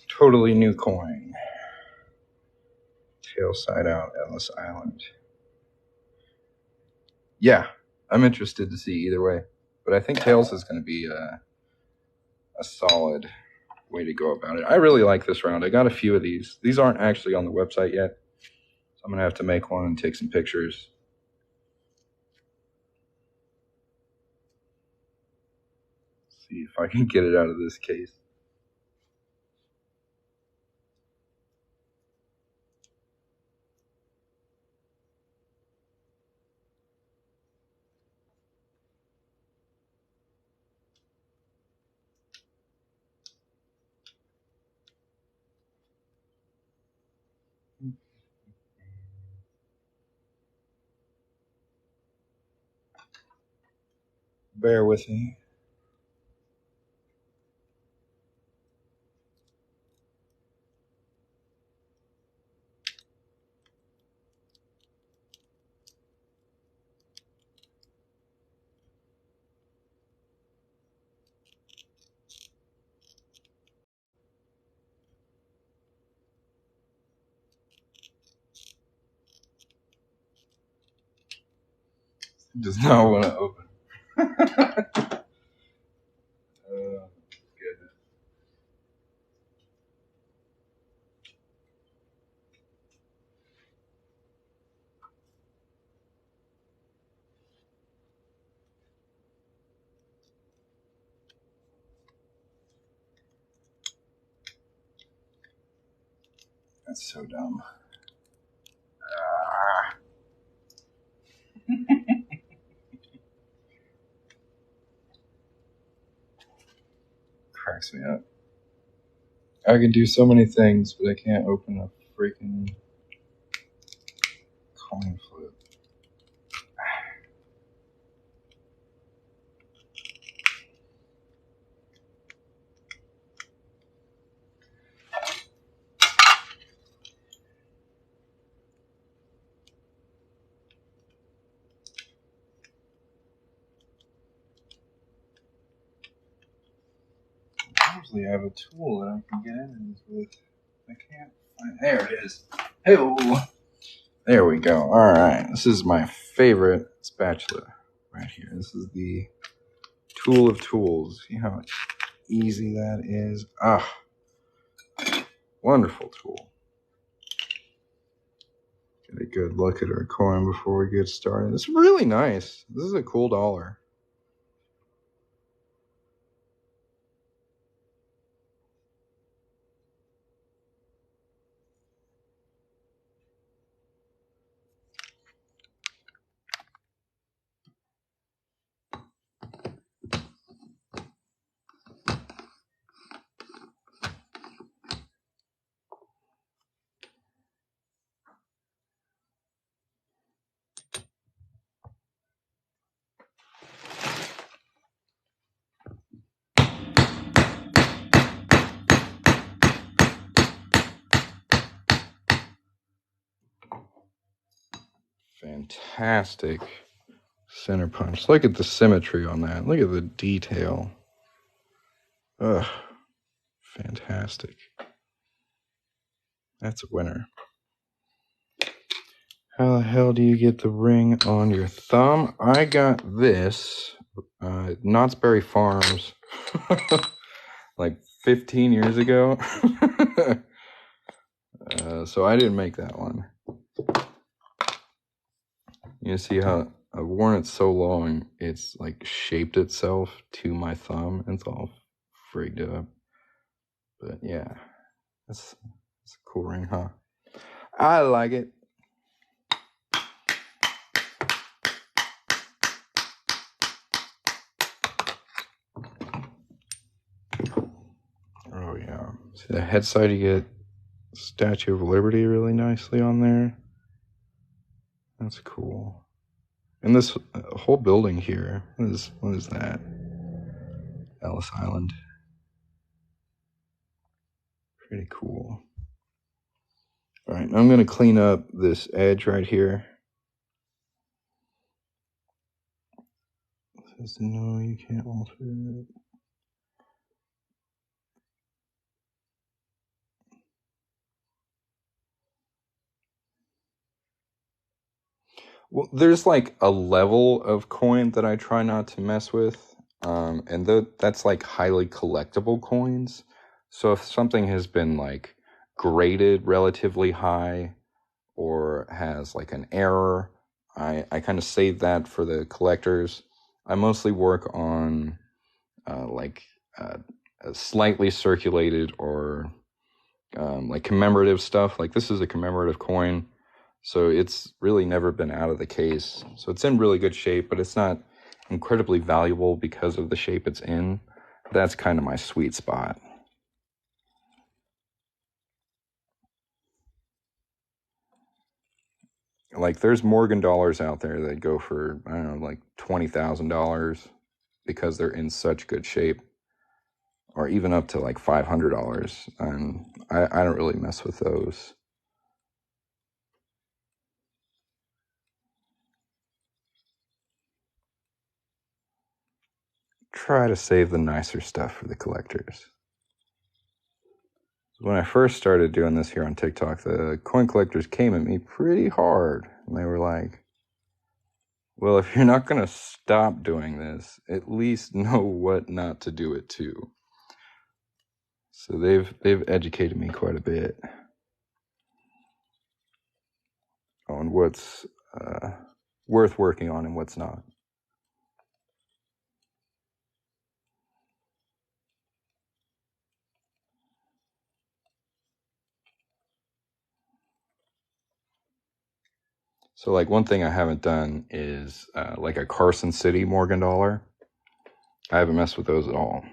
Totally new coin. Tail side out, Ellis Island. Yeah, I'm interested to see either way. But I think tails is going to be a solid way to go about it. I really like this round. I got a few of these. These aren't actually on the website yet. So I'm going to have to make one and take some pictures. See if I can get it out of this case. Bear with me. It does not want to open. Goodness. That's so dumb. Cracks me up. I can do so many things, but I can't open a freaking coin flip. I usually have a tool that I can get in with. I can't find. There it is. Hey, there we go. All right, this is my favorite spatula right here. This is the tool of tools. See how easy that is? Ah, wonderful tool. Get a good look at our coin before we get started. It's really nice. This is a cool dollar. Fantastic center punch. Look at the symmetry on that. Look at the detail. Ugh, fantastic. That's a winner. How the hell do you get the ring on your thumb? I got this Knott's Berry Farms like 15 years ago. So I didn't make that one. You see how I've worn it so long, it's like shaped itself to my thumb. It's all freaked up. But yeah, that's a cool ring, huh? I like it. Oh yeah. See the head side, you get Statue of Liberty really nicely on there. That's cool. And this whole building here, what is that? Ellis Island. Pretty cool. All right, I'm going to clean up this edge right here. It says, no, you can't alter it. Well, there's like a level of coin that I try not to mess with. And that's like highly collectible coins. So if something has been like graded relatively high or has like an error, I kind of save that for the collectors. I mostly work on slightly circulated or like commemorative stuff. Like this is a commemorative coin, so it's really never been out of the case. So it's in really good shape, but it's not incredibly valuable because of the shape it's in. That's kind of my sweet spot. Like there's Morgan dollars out there that go for, I don't know, like $20,000 because they're in such good shape, or even up to like $500. And I don't really mess with those. Try to save the nicer stuff for the collectors. When I first started doing this here on TikTok, the coin collectors came at me pretty hard. And they were like, Well, if you're not going to stop doing this, at least know what not to do it to. So they've educated me quite a bit on what's worth working on and what's not. So, like, one thing I haven't done is like a Carson City Morgan dollar. I haven't messed with those at all.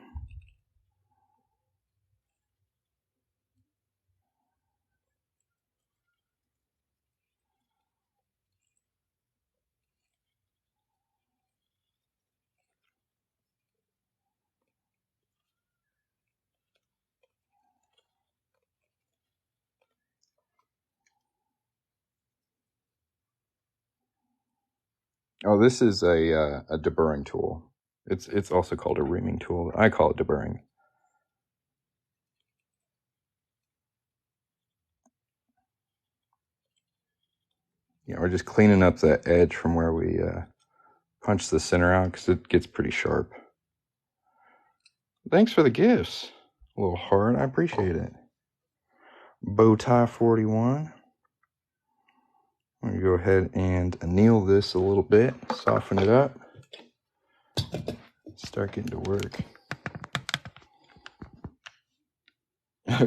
Oh, this is a deburring tool. It's also called a reaming tool. I call it deburring. Yeah, we're just cleaning up the edge from where we punch the center out because it gets pretty sharp. Thanks for the gifts, a little heart. I appreciate it. Bowtie 41. I'm going to go ahead and anneal this a little bit, soften it up, start getting to work.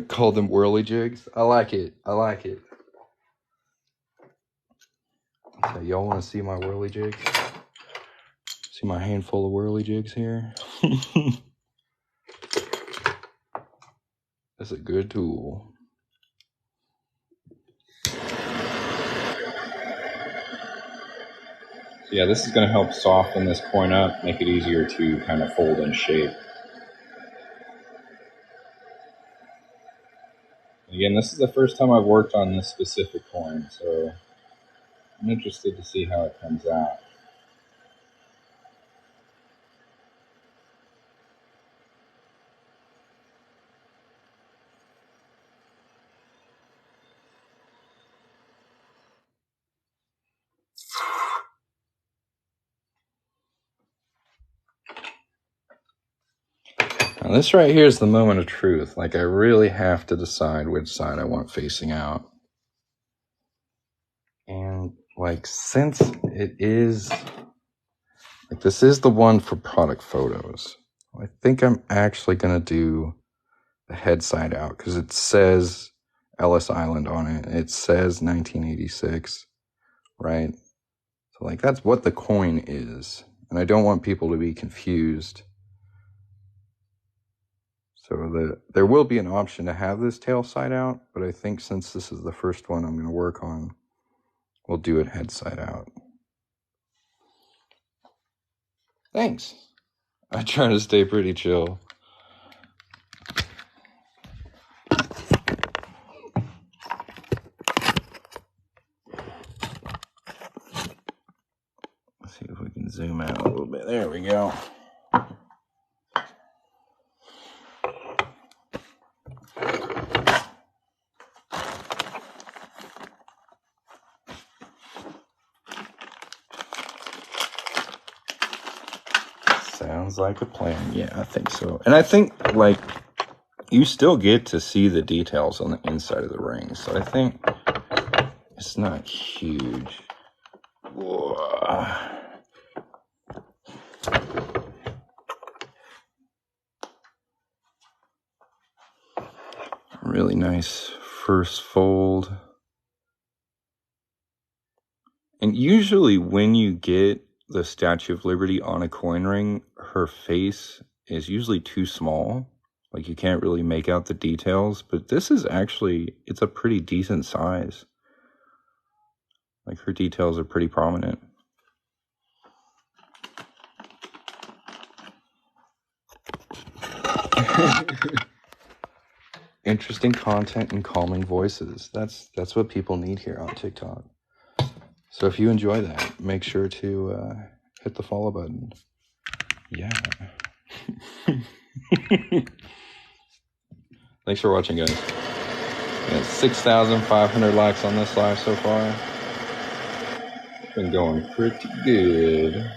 Call them whirly jigs. I like it. I like it. So y'all want to see my whirly jigs? See my handful of whirly jigs here? That's a good tool. Yeah, this is going to help soften this coin up, make it easier to kind of fold and shape. Again, this is the first time I've worked on this specific coin, so I'm interested to see how it comes out. Now this right here is the moment of truth. Like, I really have to decide which side I want facing out. And like, since it is, like, this is the one for product photos, I think I'm actually going to do the head side out because it says Ellis Island on it. It says 1986, right? So like, that's what the coin is. And I don't want people to be confused. So there will be an option to have this tail side out, but I think since this is the first one I'm going to work on, we'll do it head side out. Thanks. I try to stay pretty chill. Let's see if we can zoom out a little bit. There we go. Sounds like a plan. Yeah, I think so. And I think, like, you still get to see the details on the inside of the ring. So I think it's not huge. Whoa. Really nice first fold. And usually when you get the Statue of Liberty on a coin ring, her face is usually too small. Like, you can't really make out the details, but this is actually, it's a pretty decent size. Like, her details are pretty prominent. Interesting content and calming voices. That's what people need here on TikTok. So if you enjoy that, make sure to hit the follow button. Yeah. Thanks for watching, guys. We got 6,500 likes on this live so far. been going pretty good.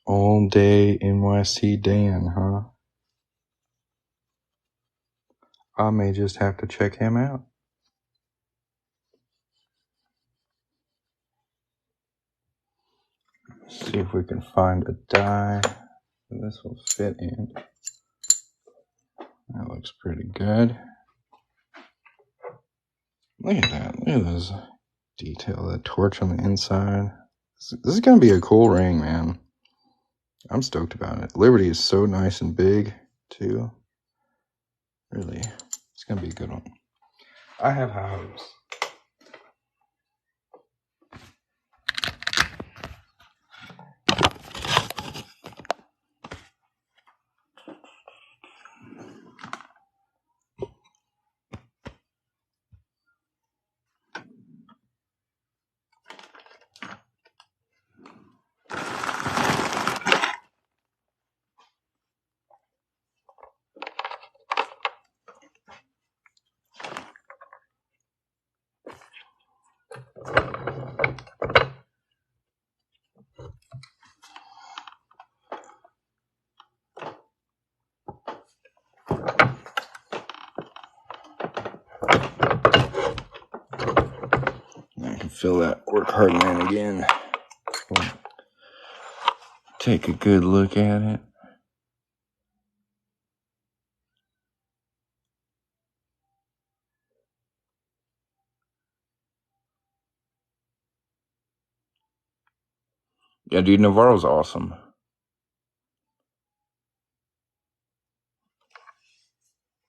All day NYC Dan, huh? I may just have to check him out. See if we can find a die this will fit in. That looks pretty good. Look at that. Look at this detail, that torch on the inside. This is going to be a cool ring, man. I'm stoked about it. Liberty is so nice and big, too. Really, it's going to be a good one. I have high hopes. I can fill that work hard man again. Take a good look at it. Yeah, dude, Navarro's awesome.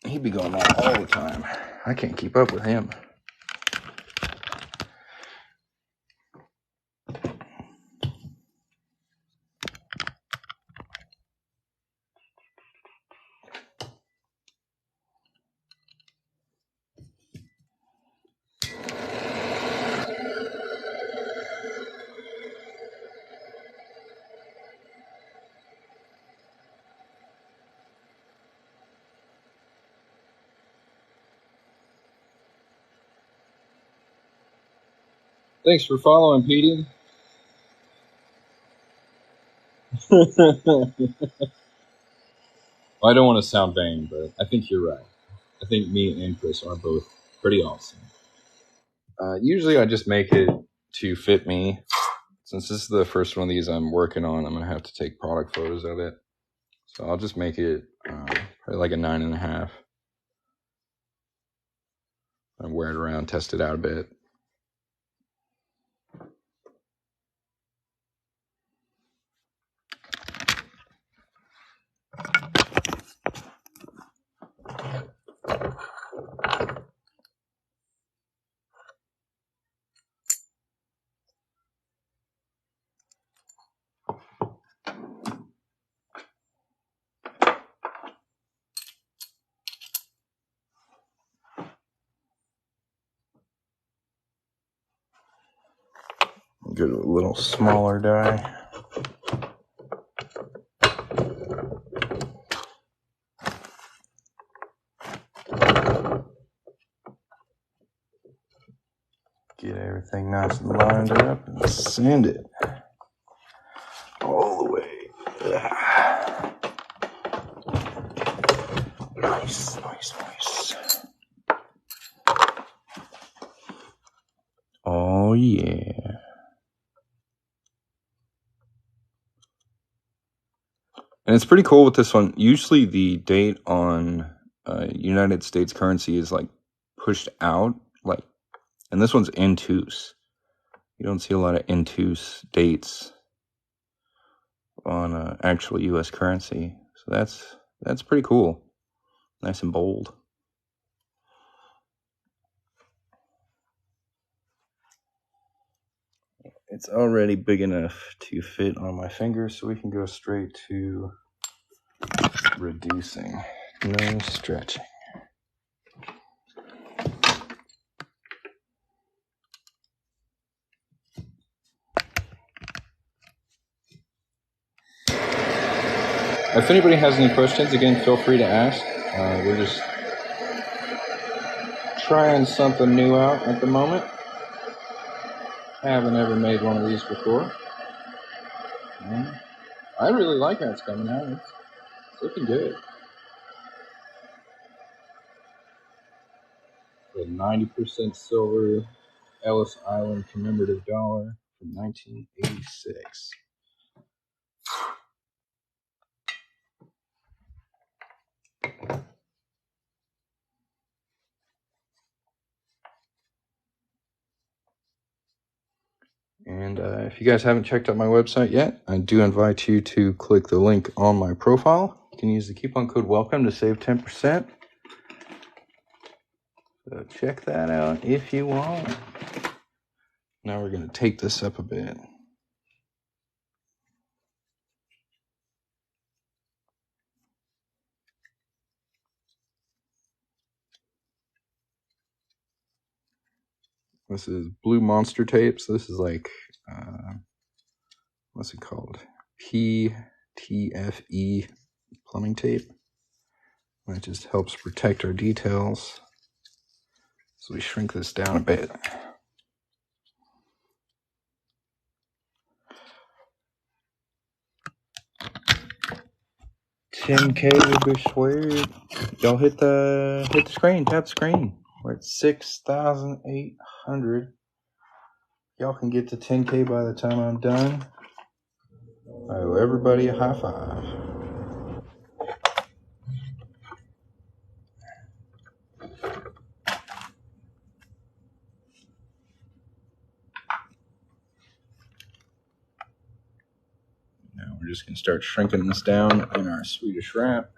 He'd be going out all the time. I can't keep up with him. Thanks for following, Petey. I don't want to sound vain, but I think you're right. I think me and Chris are both pretty awesome. Usually I just make it to fit me. Since this is the first one of these I'm working on, I'm going to have to take product photos of it. So I'll just make it probably like a 9.5. And wear it around, test it out a bit. Get a little smaller die. Get everything nice and lined up and sand it all the way. Nice, nice, nice. Oh, yeah. And it's pretty cool with this one. Usually the date on United States currency is like pushed out And this one's intus. You don't see a lot of intus dates on actual U.S. currency. So that's pretty cool. Nice and bold. It's already big enough to fit on my finger, so we can go straight to reducing. No stretching. If anybody has any questions, again, feel free to ask. We're just trying something new out at the moment. Haven't ever made one of these before. I really like how it's coming out. It's looking good. The 90% silver Ellis Island commemorative dollar from 1986. And if you guys haven't checked out my website yet, I do invite you to click the link on my profile. You can use the coupon code WELCOME to save 10%. So check that out if you want. Now we're going to take this up a bit. This is Blue Monster tape. So this is like, what's it called? PTFE plumbing tape. That just helps protect our details. So we shrink this down a bit. $10K beschwert. Y'all hit the screen, tap the screen. We're at 6,800. Y'all can get to 10K by the time I'm done. I owe everybody a high five. Now we're just going to start shrinking this down in our Swedish wrap.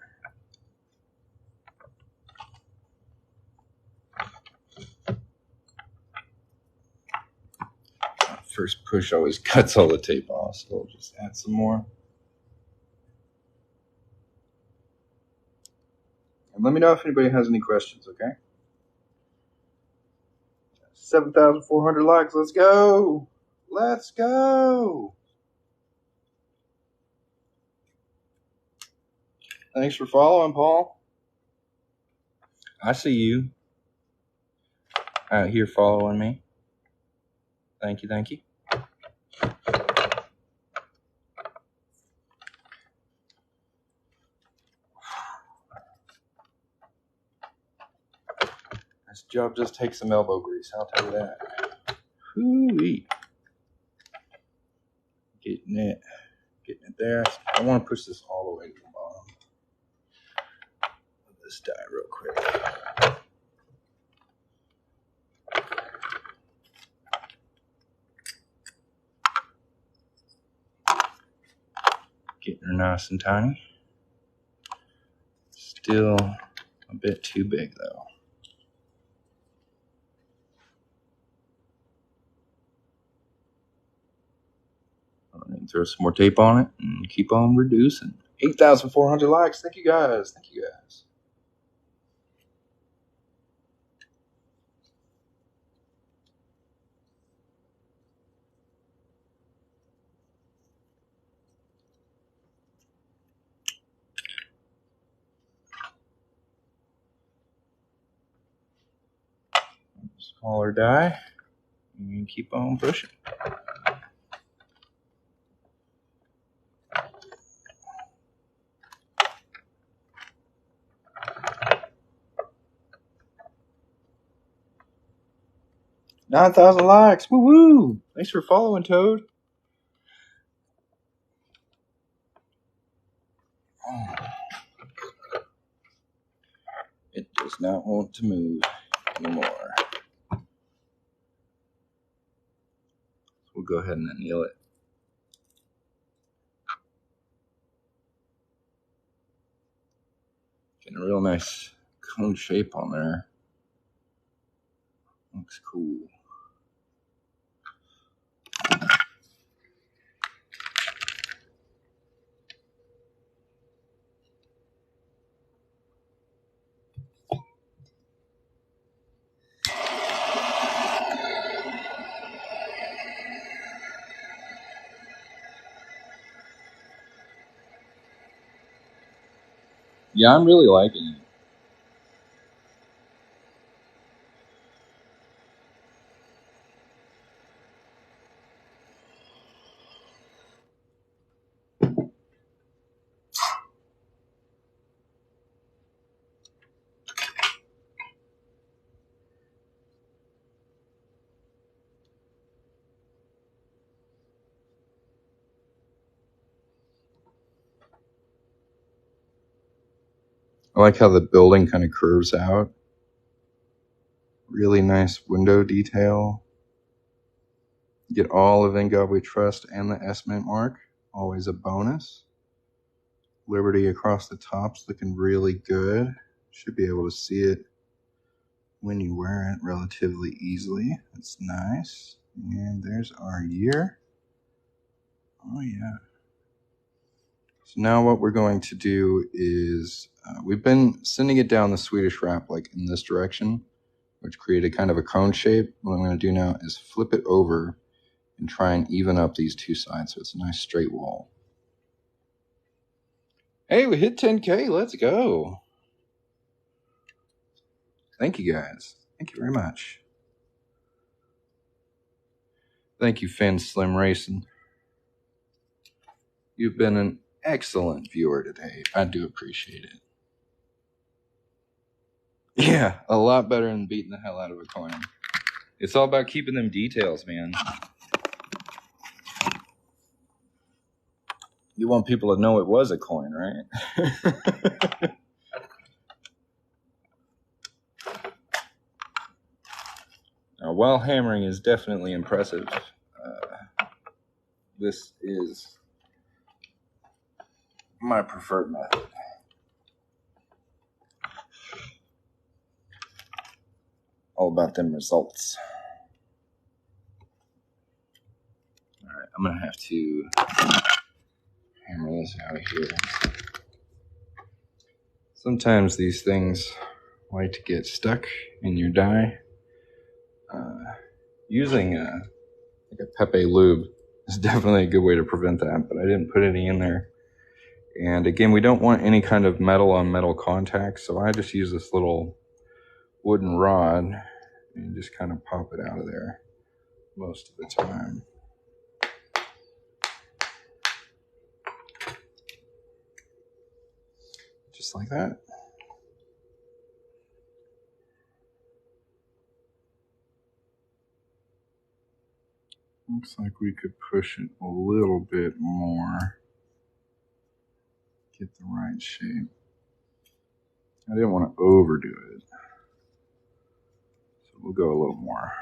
First push always cuts all the tape off, so we'll just add some more. And let me know if anybody has any questions, okay? 7,400 likes. Let's go. Let's go. Thanks for following, Paul. I see you out here following me. Thank you, thank you. This job just takes some elbow grease, I'll tell you that. Hoo-wee. Getting it there. I want to push this all the way to the bottom of this die real quick. Getting her nice and tiny. Still a bit too big though. Throw some more tape on it and keep on reducing. 8,400 likes. Thank you guys. Thank you guys. Smaller die and keep on pushing. $9,000 likes. Woo woo! Thanks for following, Toad. It does not want to move anymore. we'll go ahead and anneal it. Getting a real nice cone shape on there. Looks cool. Yeah, I'm really liking it. I like how the building kind of curves out. Really nice window detail. Get all of In God We Trust and the S Mint mark. Always a bonus. Liberty across the top's looking really good. Should be able to see it when you wear it relatively easily. That's nice. And there's our year. Oh yeah. So now what we're going to do is, we've been sending it down the Swedish wrap like in this direction, which created kind of a cone shape. What I'm going to do now is flip it over and try and even up these two sides so it's a nice straight wall. Hey, we hit 10K. Let's go. Thank you guys. Thank you very much. Thank you, Finn Slim Racing. You've been an excellent viewer today. I do appreciate it. Yeah, a lot better than beating the hell out of a coin. It's all about keeping them details, man. You want people to know it was a coin, right? Now, while hammering is definitely impressive, this is my preferred method. All about them results. All right, I'm gonna have to hammer this out of here. Sometimes these things like to get stuck in your die. Using like a Pepe lube is definitely a good way to prevent that, but I didn't put any in there. And again, we don't want any kind of metal on metal contact, so I just use this little wooden rod and just kind of pop it out of there most of the time. Just like that. Looks like we could push it a little bit more. Get the right shape. I didn't want to overdo it. So we'll go a little more.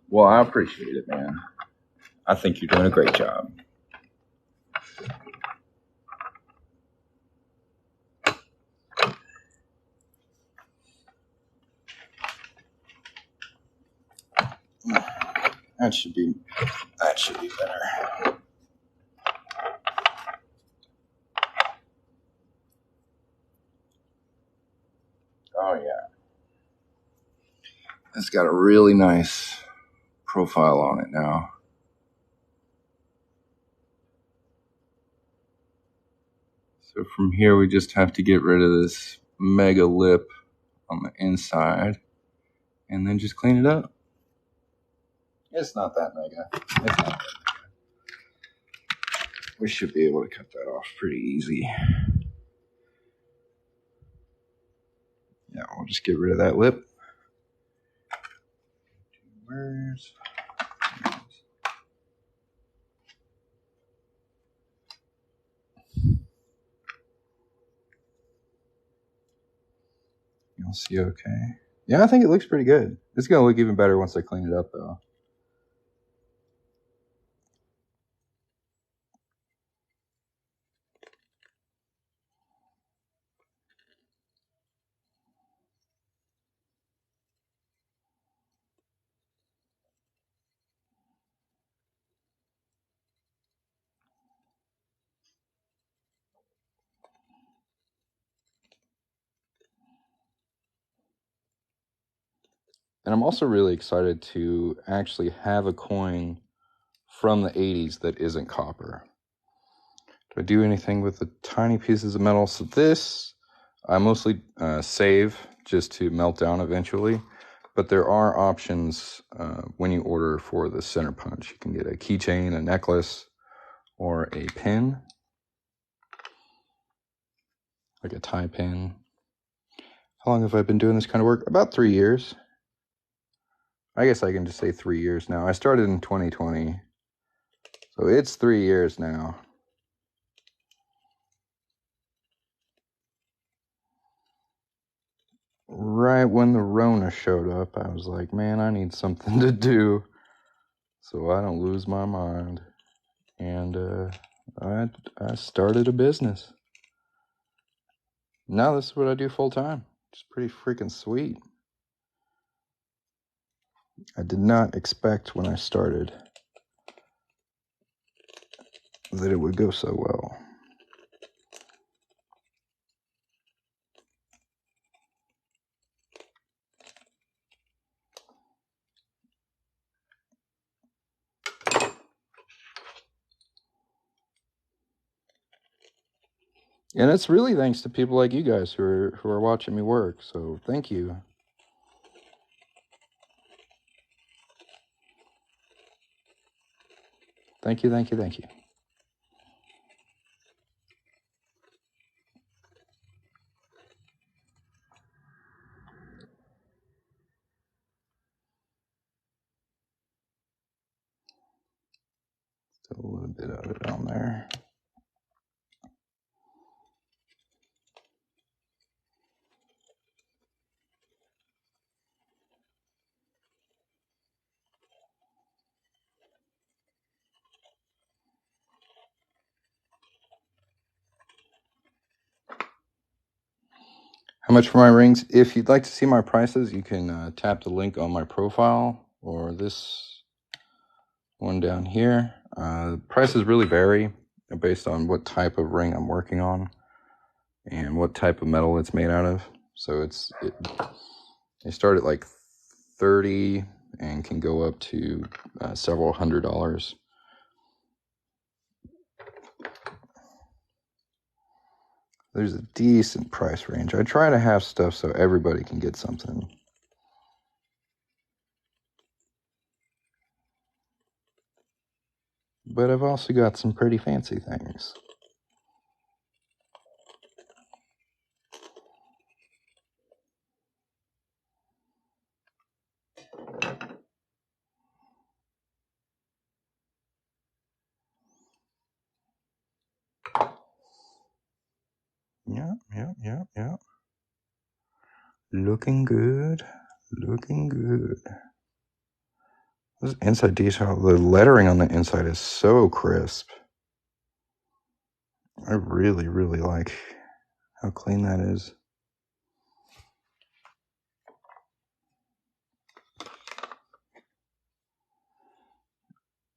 Well, I appreciate it, man. I think you're doing a great job. That should be better. Oh yeah. It's got a really nice profile on it now. So from here, we just have to get rid of this mega lip on the inside and then just clean it up. It's not that mega. It's not that mega. We should be able to cut that off pretty easy. Yeah, we'll just get rid of that lip. Where's... You'll see okay. Yeah, I think it looks pretty good. It's going to look even better once I clean it up, though. And I'm also really excited to actually have a coin from the 80s that isn't copper. Do I do anything with the tiny pieces of metal? So this, I mostly save just to melt down eventually. But there are options when you order for the center punch. You can get a keychain, a necklace, or a pin. Like a tie pin. How long have I been doing this kind of work? About 3 years. I guess I can just say 3 years now. I started in 2020. So it's 3 years now. Right when the Rona showed up, I was like, man, I need something to do so I don't lose my mind. And I started a business. Now this is what I do full time. It's pretty freaking sweet. I did not expect when I started that it would go so well. And it's really thanks to people like you guys who are watching me work. So thank you. Thank you, thank you, thank you. Still a little bit of it on there. How much for my rings? If you'd like to see my prices, you can tap the link on my profile or this one down here. Prices really vary based on what type of ring I'm working on and what type of metal it's made out of. So they start at like 30 and can go up to several $100s. There's a decent price range. I try to have stuff so everybody can get something. But I've also got some pretty fancy things. Yeah. Looking good. Looking good. This inside detail, the lettering on the inside is so crisp. I really, really like how clean that is.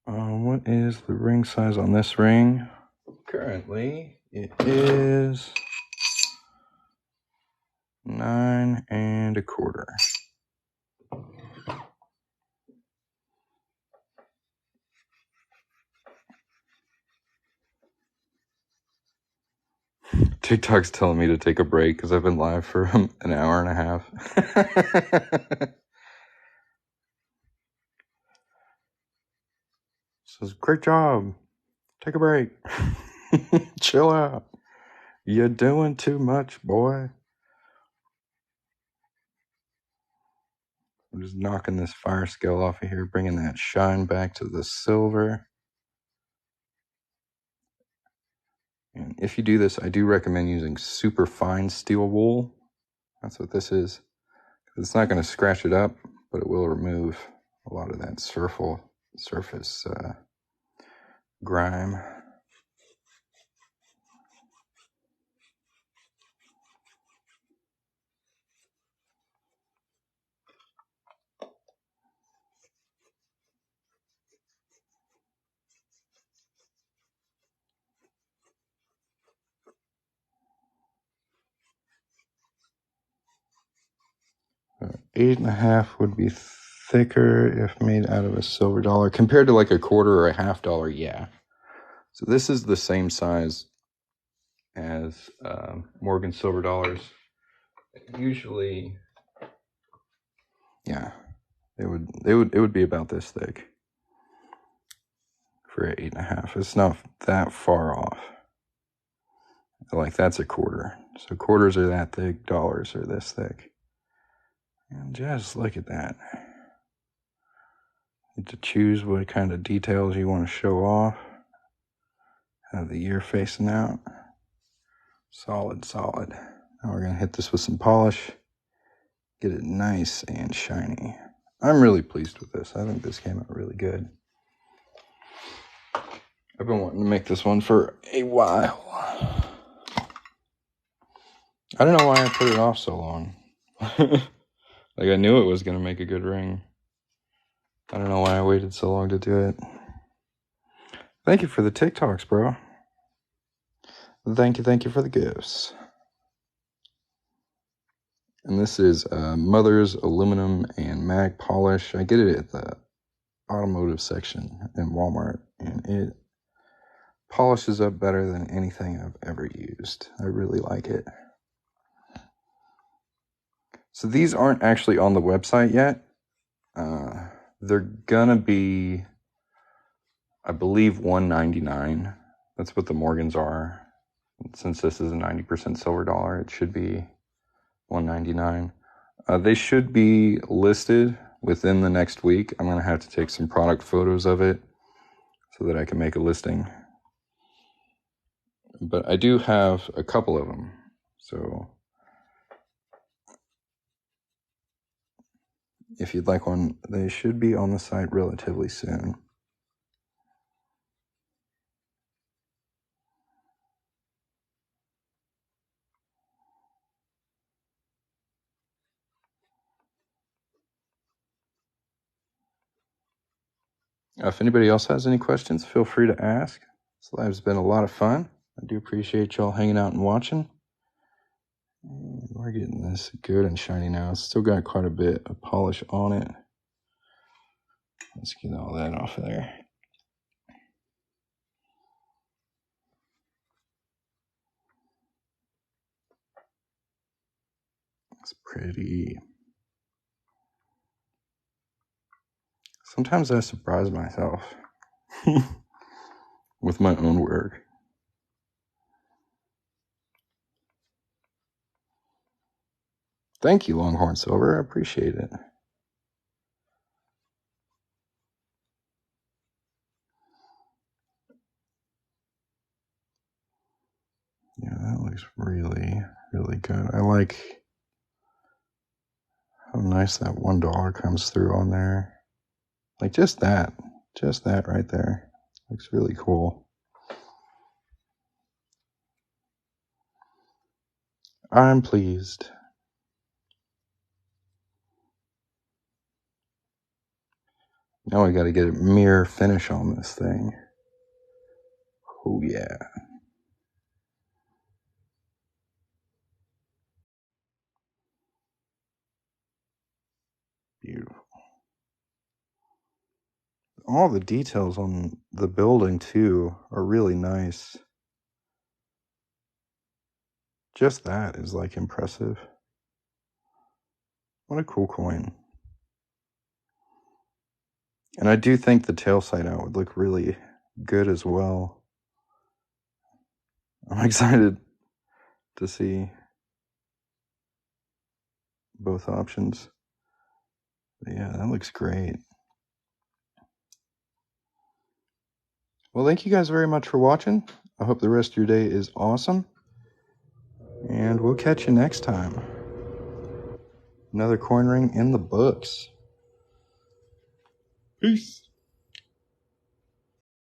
What is the ring size on this ring? Currently, it is 9 1/4. TikTok's telling me to take a break because I've been live for an hour and a half. Says, great job. Take a break. Chill out. You're doing too much, boy. I'm just knocking this fire scale off of here, bringing that shine back to the silver. And if you do this, I do recommend using super fine steel wool. That's what this is. It's not going to scratch it up, but it will remove a lot of that surface grime. $8.50 would be thicker if made out of a silver dollar compared to like a quarter or a $half. Yeah. So this is the same size as Morgan silver dollars. Usually, yeah, it would be about this thick for $8.50. It's not that far off. Like that's a quarter. So quarters are that thick, dollars are this thick. And just look at that. You get to choose what kind of details you want to show off. Have the ear facing out. Solid. Now we're going to hit this with some polish. Get it nice and shiny. I'm really pleased with this. I think this came out really good. I've been wanting to make this one for a while. I don't know why I put it off so long. Like I knew it was going to make a good ring. I don't know why I waited so long to do it. Thank you for the TikToks, bro. Thank you for the gifts. And this is Mother's Aluminum and Mag Polish. I get it at the automotive section in Walmart, and it polishes up better than anything I've ever used. I really like it. So these aren't actually on the website yet. They're gonna be, I believe, $1.99. That's what the Morgans are. Since this is a 90% silver dollar, it should be $1.99. They should be listed within the next week. I'm gonna have to take some product photos of it so that I can make a listing. But I do have a couple of them, so if you'd like one, they should be on the site relatively soon. If anybody else has any questions, feel free to ask. This live's been a lot of fun. I do appreciate y'all hanging out and watching. We're getting this good and shiny now. It's still got quite a bit of polish on it. Let's get all that off of there. It's pretty. Sometimes I surprise myself with my own work. Thank you, Longhorn Silver. I appreciate it. Yeah, that looks really, really good. I like how nice that $1 comes through on there. Like just that right there. Looks really cool. I'm pleased. Now we got to get a mirror finish on this thing. Oh yeah. Beautiful. All the details on the building too are really nice. Just that is like impressive. What a cool coin. And I do think the tail side out would look really good as well. I'm excited to see both options. Yeah, that looks great. Well, thank you guys very much for watching. I hope the rest of your day is awesome. And we'll catch you next time. Another coin ring in the books. Peace.